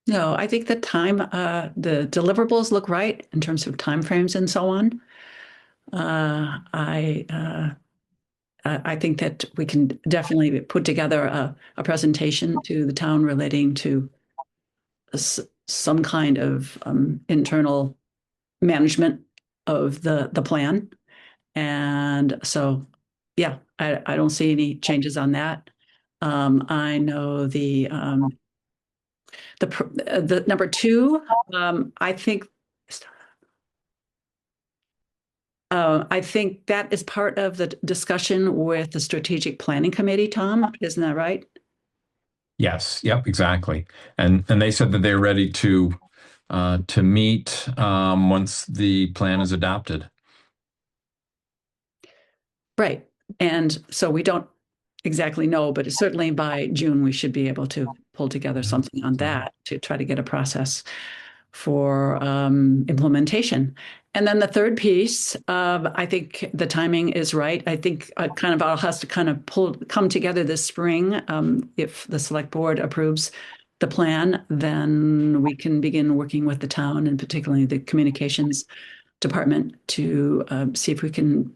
No, I think the deliverables look right in terms of timeframes and so on. I think that we can definitely put together a presentation to the town relating to some kind of internal management of the plan. And so, yeah, I don't see any changes on that. I know the number 2, I think that is part of the discussion with the strategic planning committee, Tom, isn't that right? Yes, yep, exactly. And they said that they're ready to meet once the plan is adopted. Right. And so we don't exactly know, but certainly by June, we should be able to pull together something on that to try to get a process for implementation. And then the third piece, I think the timing is right. I think all has to kind of come together this spring. If the select board approves the plan, then we can begin working with the town and particularly the communications department to see if we can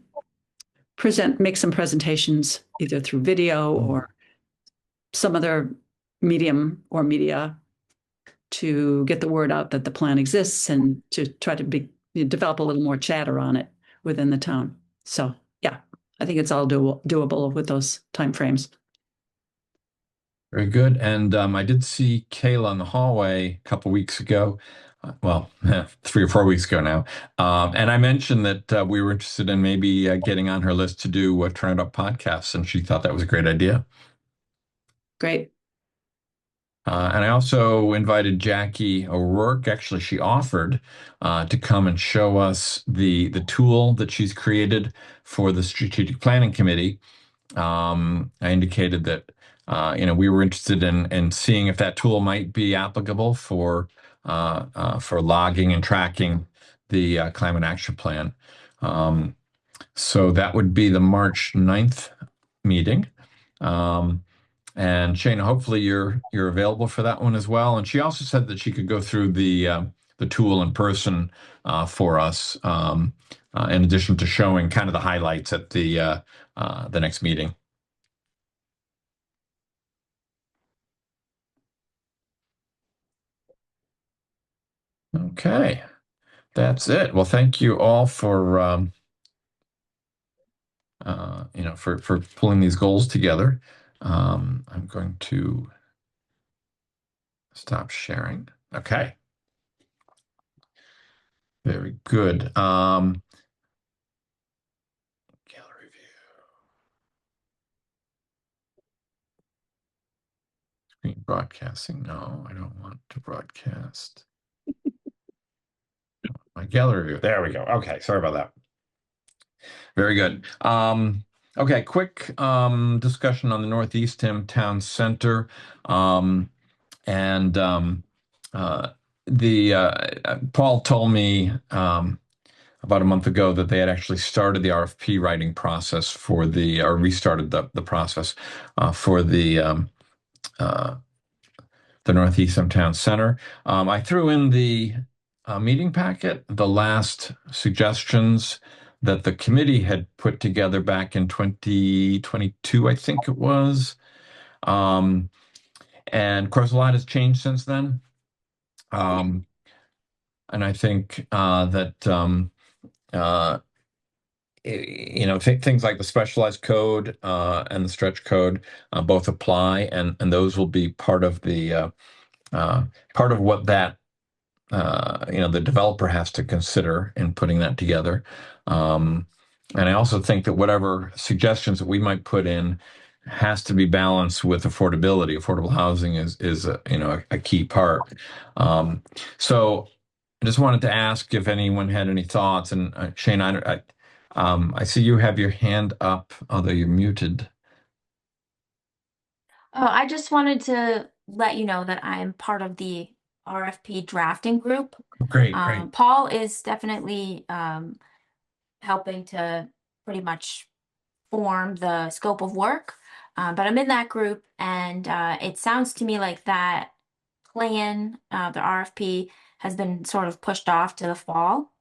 make some presentations either through video or some other medium or media to get the word out that the plan exists and to try to develop a little more chatter on it within the town. So yeah, I think it's all doable with those timeframes. Very good. And I did see Kayla in the hallway a couple weeks ago. Well, 3 or 4 weeks ago now. And I mentioned that we were interested in maybe getting on her list to do Turn It Up podcasts, and she thought that was a great idea. Great. And I also invited Jackie O'Rourke. Actually, she offered to come and show us the tool that she's created for the Strategic Planning Committee. I indicated that we were interested in seeing if that tool might be applicable for logging and tracking the climate action plan. So that would be the March 9th meeting. And Shana, hopefully you're available for that one as well. And she also said that she could go through the tool in person for us, in addition to showing kind of the highlights at the next meeting. Okay, that's it. Well, thank you all for for pulling these goals together. I'm going to stop sharing. Okay. Very good. Gallery view. Screen broadcasting. No, I don't want to broadcast. My gallery view. There we go. Okay, sorry about that. Very good. Okay, quick discussion on the Eastham Town Center. Paul told me about a month ago that they had actually started the RFP writing process or restarted the process for the Eastham Town Center. I threw in the meeting packet the last suggestions that the committee had put together back in 2022, I think it was. And of course, a lot has changed since then. And I think that things like the specialized code and the stretch code both apply, and those will be part of the part of what that the developer has to consider in putting that together. And I also think that whatever suggestions that we might put in has to be balanced with affordability. Affordable housing is a key part. So I just wanted to ask if anyone had any thoughts. And Shane, I see you have your hand up, although you're muted. Oh, I just wanted to let you know that I'm part of the RFP drafting group. Great. Paul is definitely helping to pretty much form the scope of work, but I'm in that group, and it sounds to me like that plan, the RFP, has been sort of pushed off to the fall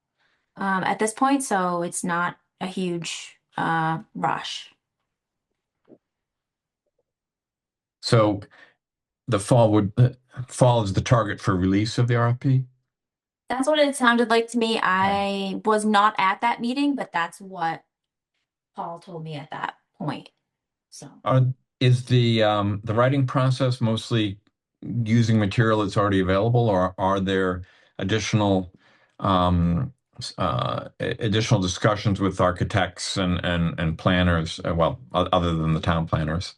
at this point, so it's not a huge rush. So the fall is the target for release of the RFP? That's what it sounded like to me. I was not at that meeting, but that's what Paul told me at that point. So Is the writing process mostly using material that's already available, or are there additional discussions with architects and planners? Well, other than the town planners.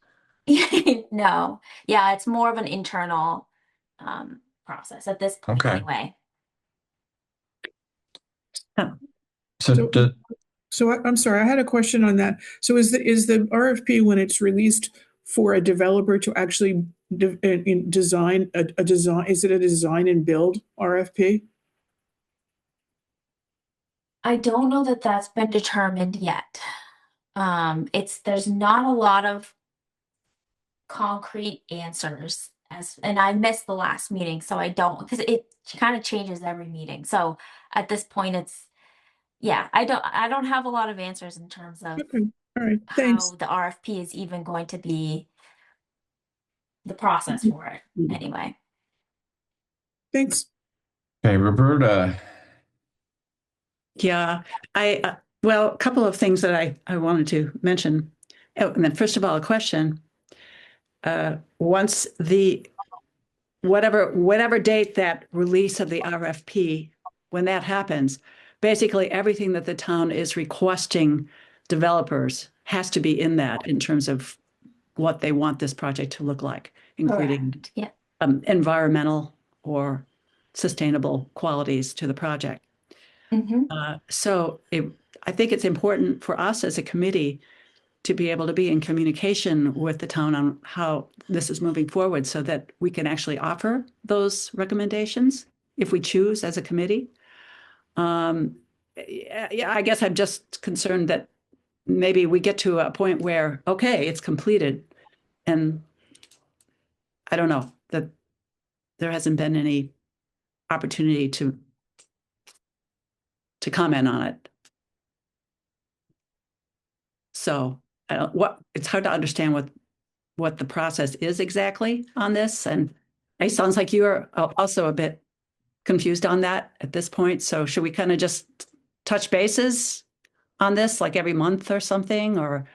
no, yeah, it's more of an internal process at this point, Okay. anyway. So I'm sorry, I had a question on that. So is the RFP, when it's released for a developer to actually design a design, is it a design and build RFP? I don't know that that's been determined yet. There's not a lot of concrete answers, and I missed the last meeting, so I don't, because it kind of changes every meeting. So at this point, I don't have a lot of answers in terms of Okay, all right, thanks. how the RFP is even going to be the process for it anyway. Thanks. Okay, Roberta. Yeah, well, a couple of things that I wanted to mention. Oh, and then first of all, a question. Once whatever date that release of the RFP, when that happens, basically everything that the town is requesting developers has to be in that in terms of what they want this project to look like, including environmental or sustainable qualities to the project. So I think it's important for us as a committee to be able to be in communication with the town on how this is moving forward so that we can actually offer those recommendations if we choose as a committee. I guess I'm just concerned that maybe we get to a point where, okay, it's completed, and I don't know, that there hasn't been any opportunity to comment on it. So it's hard to understand what the process is exactly on this. And it sounds like you are also a bit confused on that at this point. So should we kind of just touch bases on this, like every month or something, or?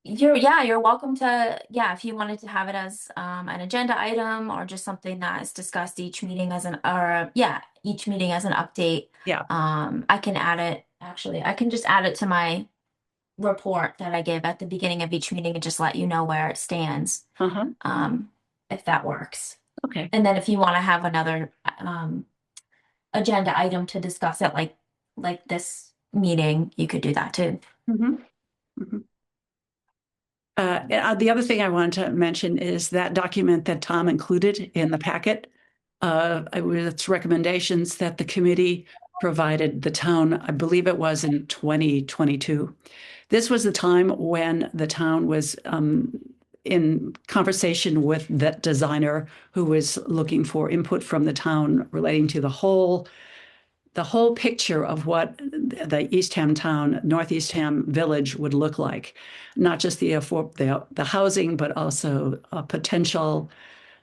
You're welcome to, if you wanted to have it as an agenda item or just something that is discussed each meeting as each meeting as an update. Yeah. I can add it, actually. I can just add it to my report that I give at the beginning of each meeting and just let you know where it stands. If that works. Okay. And then if you want to have another agenda item to discuss it like this meeting, you could do that too. The other thing I wanted to mention is that document that Tom included in the packet. It's recommendations that the committee provided the town, I believe it was in 2022. This was the time when the town was in conversation with that designer who was looking for input from the town relating to the whole picture of what the Eastham Town, North Eastham Village would look like, not just the housing, but also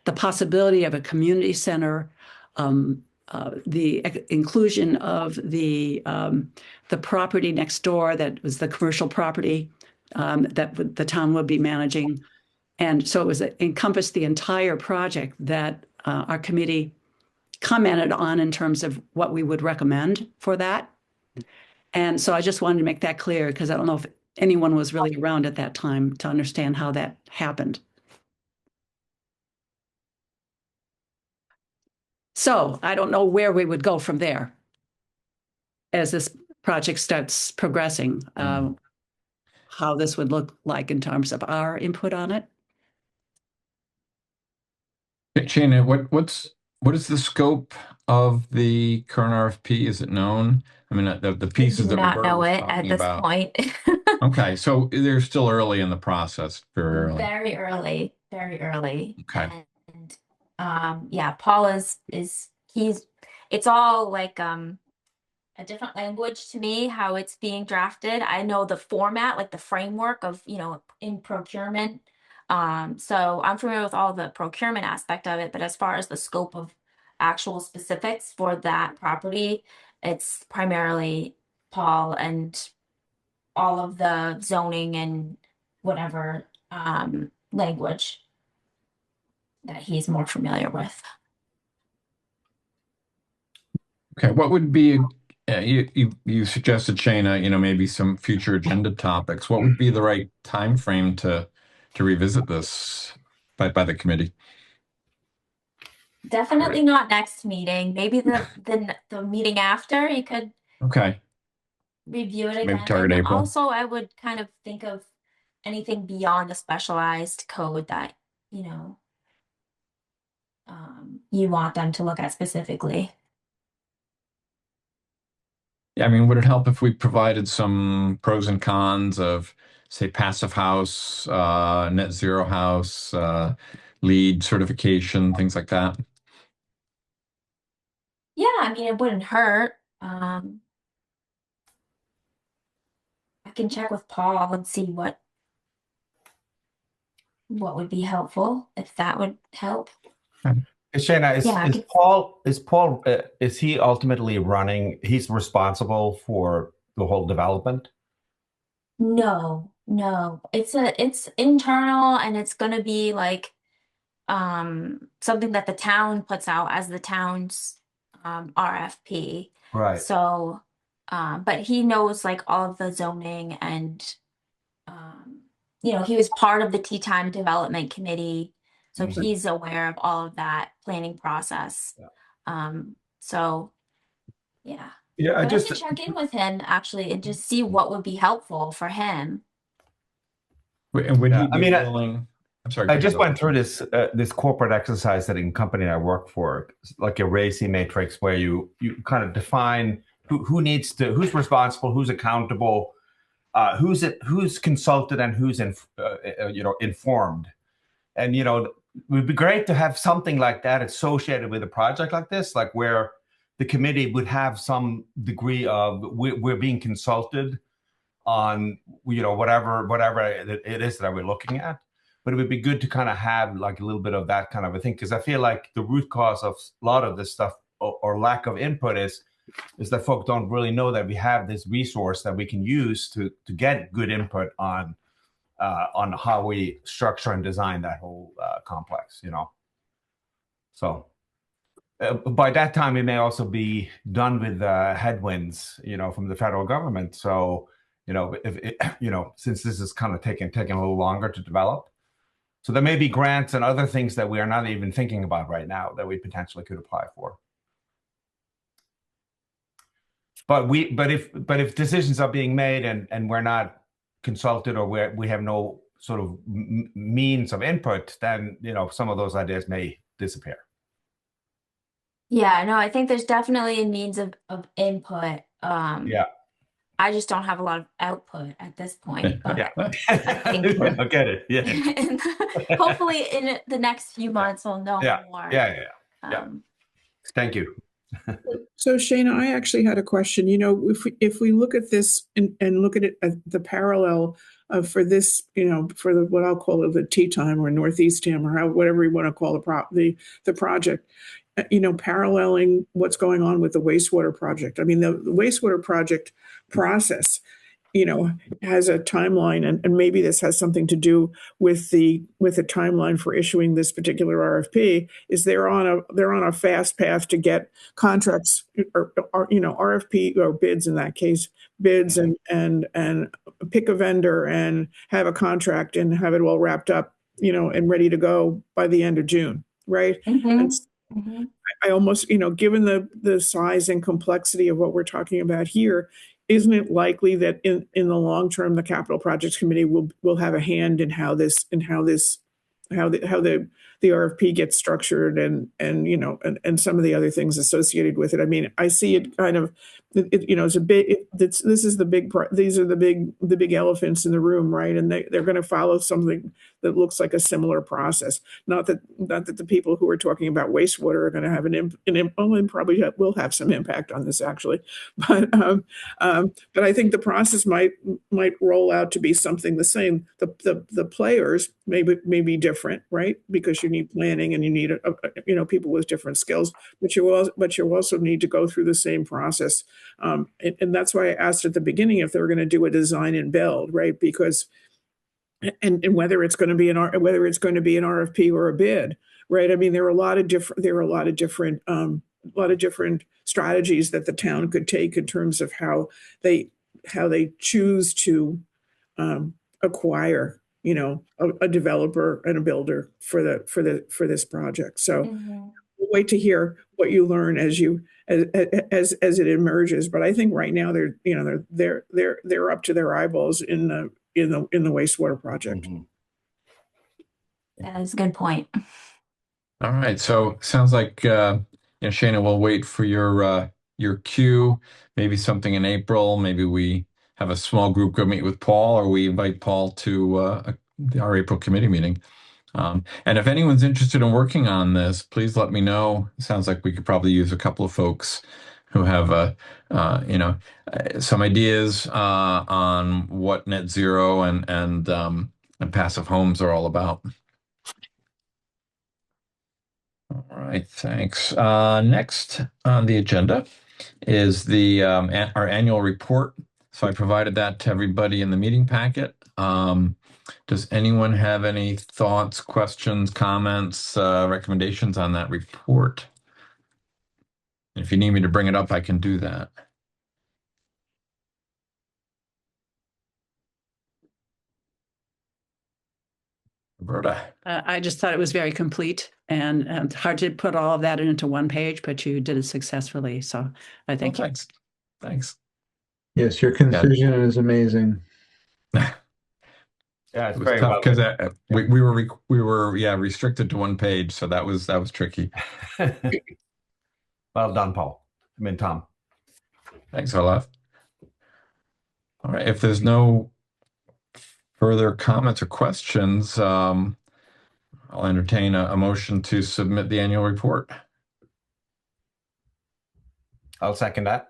the possibility of a community center, the inclusion of the property next door that was the commercial property that the town would be managing. And so it encompassed the entire project that our committee commented on in terms of what we would recommend for that. And so I just wanted to make that clear because I don't know if anyone was really around at that time to understand how that happened. So I don't know where we would go from there as this project starts progressing, how this would look like in terms of our input on it. Shana, what is the scope of the current RFP? Is it known? I mean, the pieces that not Roberta know was it at talking this about. point. Okay, so they're still early in the process, very early. Very early, very early. Okay. And Paul is it's all like a different language to me, how it's being drafted. I know the format, like the framework of, in procurement. So I'm familiar with all the procurement aspect of it, but as far as the scope of actual specifics for that property, it's primarily Paul and all of the zoning and whatever language that he's more familiar with. Okay, what would be you suggested, Shana, maybe some future agenda topics. What would be the right time frame to revisit this by the committee? Definitely not next meeting. Maybe the meeting after you could review it again. Maybe target and April. Also, I would kind of think of anything beyond the specialized code that you want them to look at specifically. Yeah, I mean, would it help if we provided some pros and cons of, say, passive house, net zero house, LEED certification, things like that? Yeah, I mean, it wouldn't hurt. I can check with Paul and see what would be helpful, if that would help. Shana, is Paul is he ultimately running? He's responsible for the whole development? No, it's internal, and it's going to be like something that the town puts out as the town's RFP. Right. So, but he knows like all of the zoning, and he was part of the Tea Time Development Committee. So he's aware of all of that planning process. So I just check in with him actually and just see what would be helpful for him. And would he be willing? I'm sorry. I just went through this corporate exercise that in company I work for, like a RACI matrix, where you kind of define who's responsible, who's accountable, who's consulted, and who's informed. And it would be great to have something like that associated with a project like this, like where the committee would have some degree of we're being consulted on whatever it is that we're looking at. But it would be good to kind of have like a little bit of that kind of a thing, because I feel like the root cause of a lot of this stuff or lack of input is is that folks don't really know that we have this resource that we can use to get good input on how we structure and design that whole complex, So by that time, we may also be done with the headwinds, from the federal government. So, since this is kind of taking a little longer to develop, so there may be grants and other things that we are not even thinking about right now that we potentially could apply for. But if decisions are being made and we're not consulted, or we have no sort of means of input, then some of those ideas may disappear. Yeah, no, I think there's definitely a means of input. Yeah. I just don't have a lot of output at this point. But Yeah. I think I get it. Yeah. hopefully in the next few months we'll know more. Yeah. Um, Thank you. So Shana, I actually had a question. If we look at this and look at it at the parallel for this, for what I'll call it the tea time or Northeastham or whatever you want to call the project, paralleling what's going on with the wastewater project. I mean, the wastewater project process, has a timeline, and maybe this has something to do with the timeline for issuing this particular RFP. Is they're on a fast path to get contracts or RFP or bids, in that case, bids and pick a vendor and have a contract and have it all wrapped up, and ready to go by the end of June, right? Mm-hmm. I almost, given the size and complexity of what we're talking about here, isn't it likely that in the long term, the Capital Projects Committee will have a hand in how the RFP gets structured and some of the other things associated with it? I mean, I see it kind of, it's a bit. These are the big elephants in the room, right? And they're going to follow something that looks like a similar process. Not that the people who are talking about wastewater are going to have and probably will have some impact on this actually, but I think the process might roll out to be something the same. The players may be different, right? Because you need planning and you need people with different skills, but you also need to go through the same process. And that's why I asked at the beginning if they were going to do a design and build, right? Because and whether it's going to be an RFP or a bid, right? I mean, there are a lot of different strategies that the town could take in terms of how they choose to acquire, a developer and a builder for this project. So we'll wait to hear what you learn as it emerges. But I think right now they're up to their eyeballs in the wastewater project. Mm-hmm. That is a good point. All right. So sounds like Shana, we'll wait for your cue. Maybe something in April. Maybe we have a small group go meet with Paul, or we invite Paul to our April committee meeting. And if anyone's interested in working on this, please let me know. It sounds like we could probably use a couple of folks who have some ideas on what net zero and passive homes are all about. All right, thanks. Next on the agenda is our annual report. So I provided that to everybody in the meeting packet. Does anyone have any thoughts, questions, comments, recommendations on that report? If you need me to bring it up, I can do that. Roberta. I just thought it was very complete and hard to put all of that into one page, but you did it successfully. So I thank you. Thanks. Yes, your concision is amazing. Yeah, it's It was very tough well. because we were restricted to one page, so that was tricky. Well done, Paul. I mean, Tom. Thanks, Olaf. All right, if there's no further comments or questions, I'll entertain a motion to submit the annual report. I'll second that.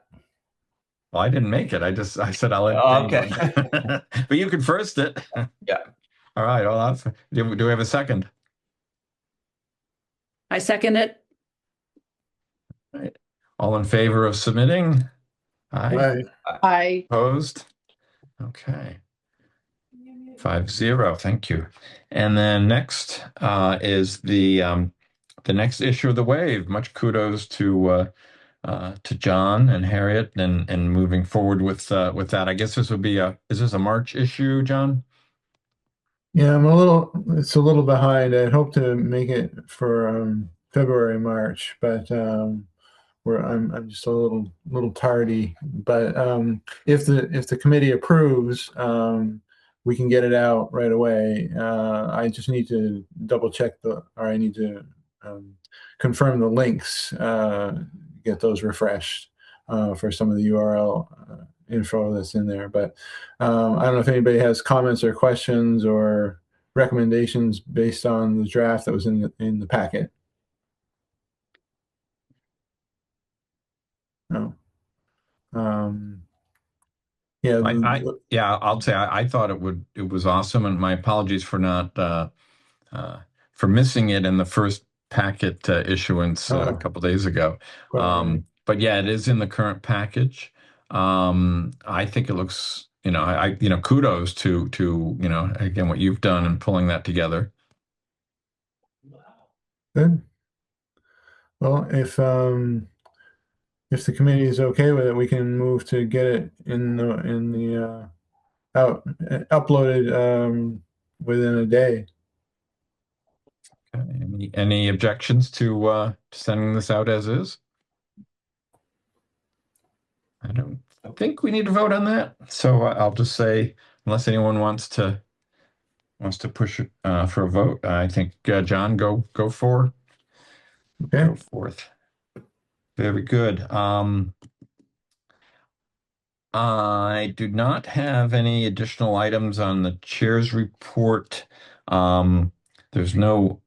Well, I didn't make it. I said I'll entertain. Okay. But you can first it. Yeah. All right, Olaf. Do we have a second? I second it. All right. All in favor of submitting? Aye. Right. I Opposed? Okay. 5-0. Thank you. And then next is the next issue of the wave. Much kudos to John and Harriet and moving forward with that. I guess this would be is this a March issue, John? Yeah, it's a little behind. I'd hope to make it for February, March, but I'm just a little tardy. But if the committee approves, we can get it out right away. I just need to double check or I need to confirm the links, get those refreshed for some of the URL info that's in there. But I don't know if anybody has comments or questions or recommendations based on the draft that was in the packet. No. Yeah. Yeah, I'll say I thought it was awesome, and my apologies for not for missing it in the first packet issuance a couple days ago. But yeah, it is in the current package. I think it looks, kudos to again what you've done in pulling that together. Good. Well, if the committee is okay with it, we can move to get it in the uploaded within a day. Okay. Any objections to sending this out as is? I don't think we need to vote on that. So I'll just say, unless anyone wants to push for a vote, I think John, go for. Okay. Go forth. Very good. I do not have any additional items on the chair's report. There's no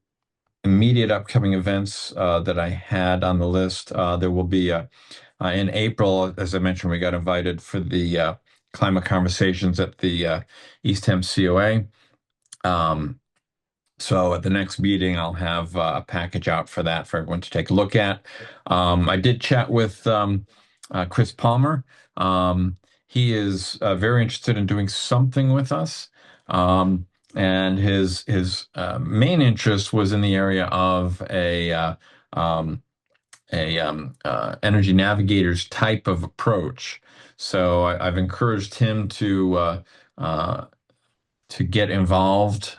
immediate upcoming events that I had on the list. There will be in April, as I mentioned, we got invited for the climate conversations at the Eastham COA. So at the next meeting, I'll have a package out for that for everyone to take a look at. I did chat with Chris Palmer. He is very interested in doing something with us. And his main interest was in the area of a energy navigators type of approach. So I've encouraged him to get involved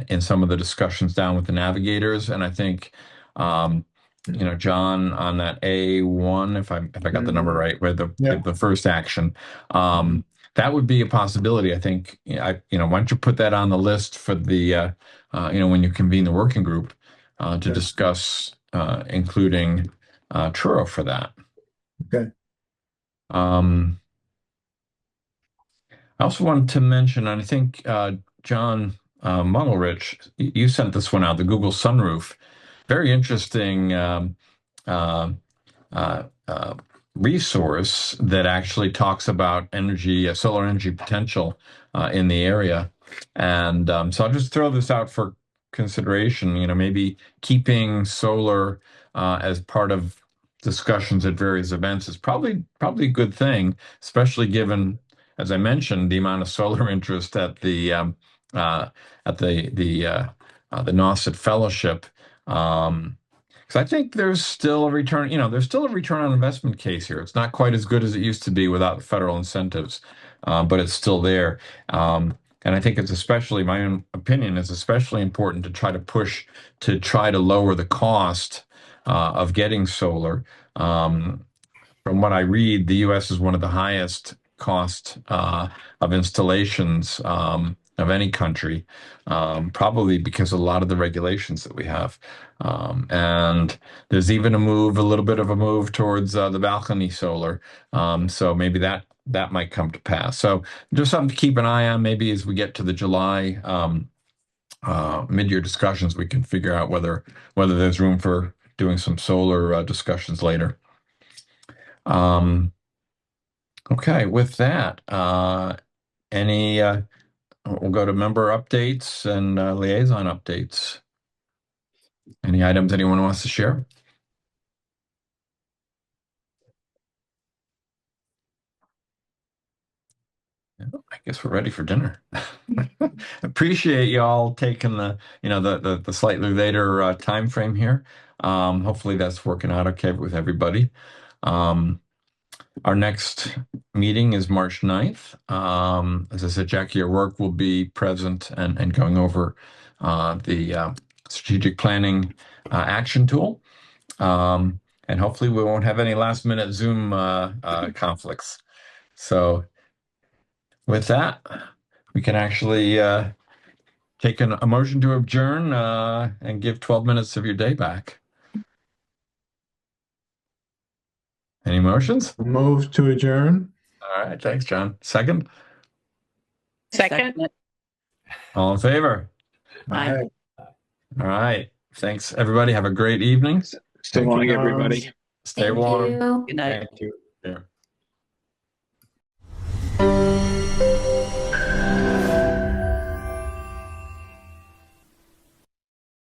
in some of the discussions down with the navigators, and I think John, on that A1, if I got the number right, where the first action, that would be a possibility. I think why don't you put that on the list for the when you convene the working group to discuss including Truro for that. Okay. I also wanted to mention, and I think John Mugglerich, you sent this one out, the Google Sunroof. Very interesting resource that actually talks about solar energy potential in the area. And so I'll just throw this out for consideration, maybe keeping solar as part of discussions at various events is probably a good thing, especially given, as I mentioned, the amount of solar interest at the Nauset Fellowship, because I think there's still a return. There's still a return on investment case here. It's not quite as good as it used to be without federal incentives, but it's still there. And I think it's especially, my own opinion, is especially important to try to push to try to lower the cost of getting solar. From what I read, the U.S. is one of the highest cost of installations of any country, probably because of a lot of the regulations that we have. And there's even a little bit of a move towards the balcony solar. So maybe that might come to pass. So just something to keep an eye on. Maybe as we get to the July mid-year discussions, we can figure out whether there's room for doing some solar discussions later. Okay, with that, we'll go to member updates and liaison updates. Any items anyone wants to share? I guess we're ready for dinner. Appreciate you all taking the slightly later time frame here. Hopefully that's working out okay with everybody. Our next meeting is March 9th. As I said, Jackie O'Rourke will be present and going over the strategic planning action tool. And hopefully we won't have any last minute Zoom conflicts. So with that, we can actually take a motion to adjourn and give 12 minutes of your day back. Any motions? Move to adjourn. All right, thanks, John. Second? Second. All in favor? Aye. All right. Thanks, everybody. Have a great evening. So Thank you, long, Tom. everybody. Stay Thank warm. you. Good night. Thank you. Yeah.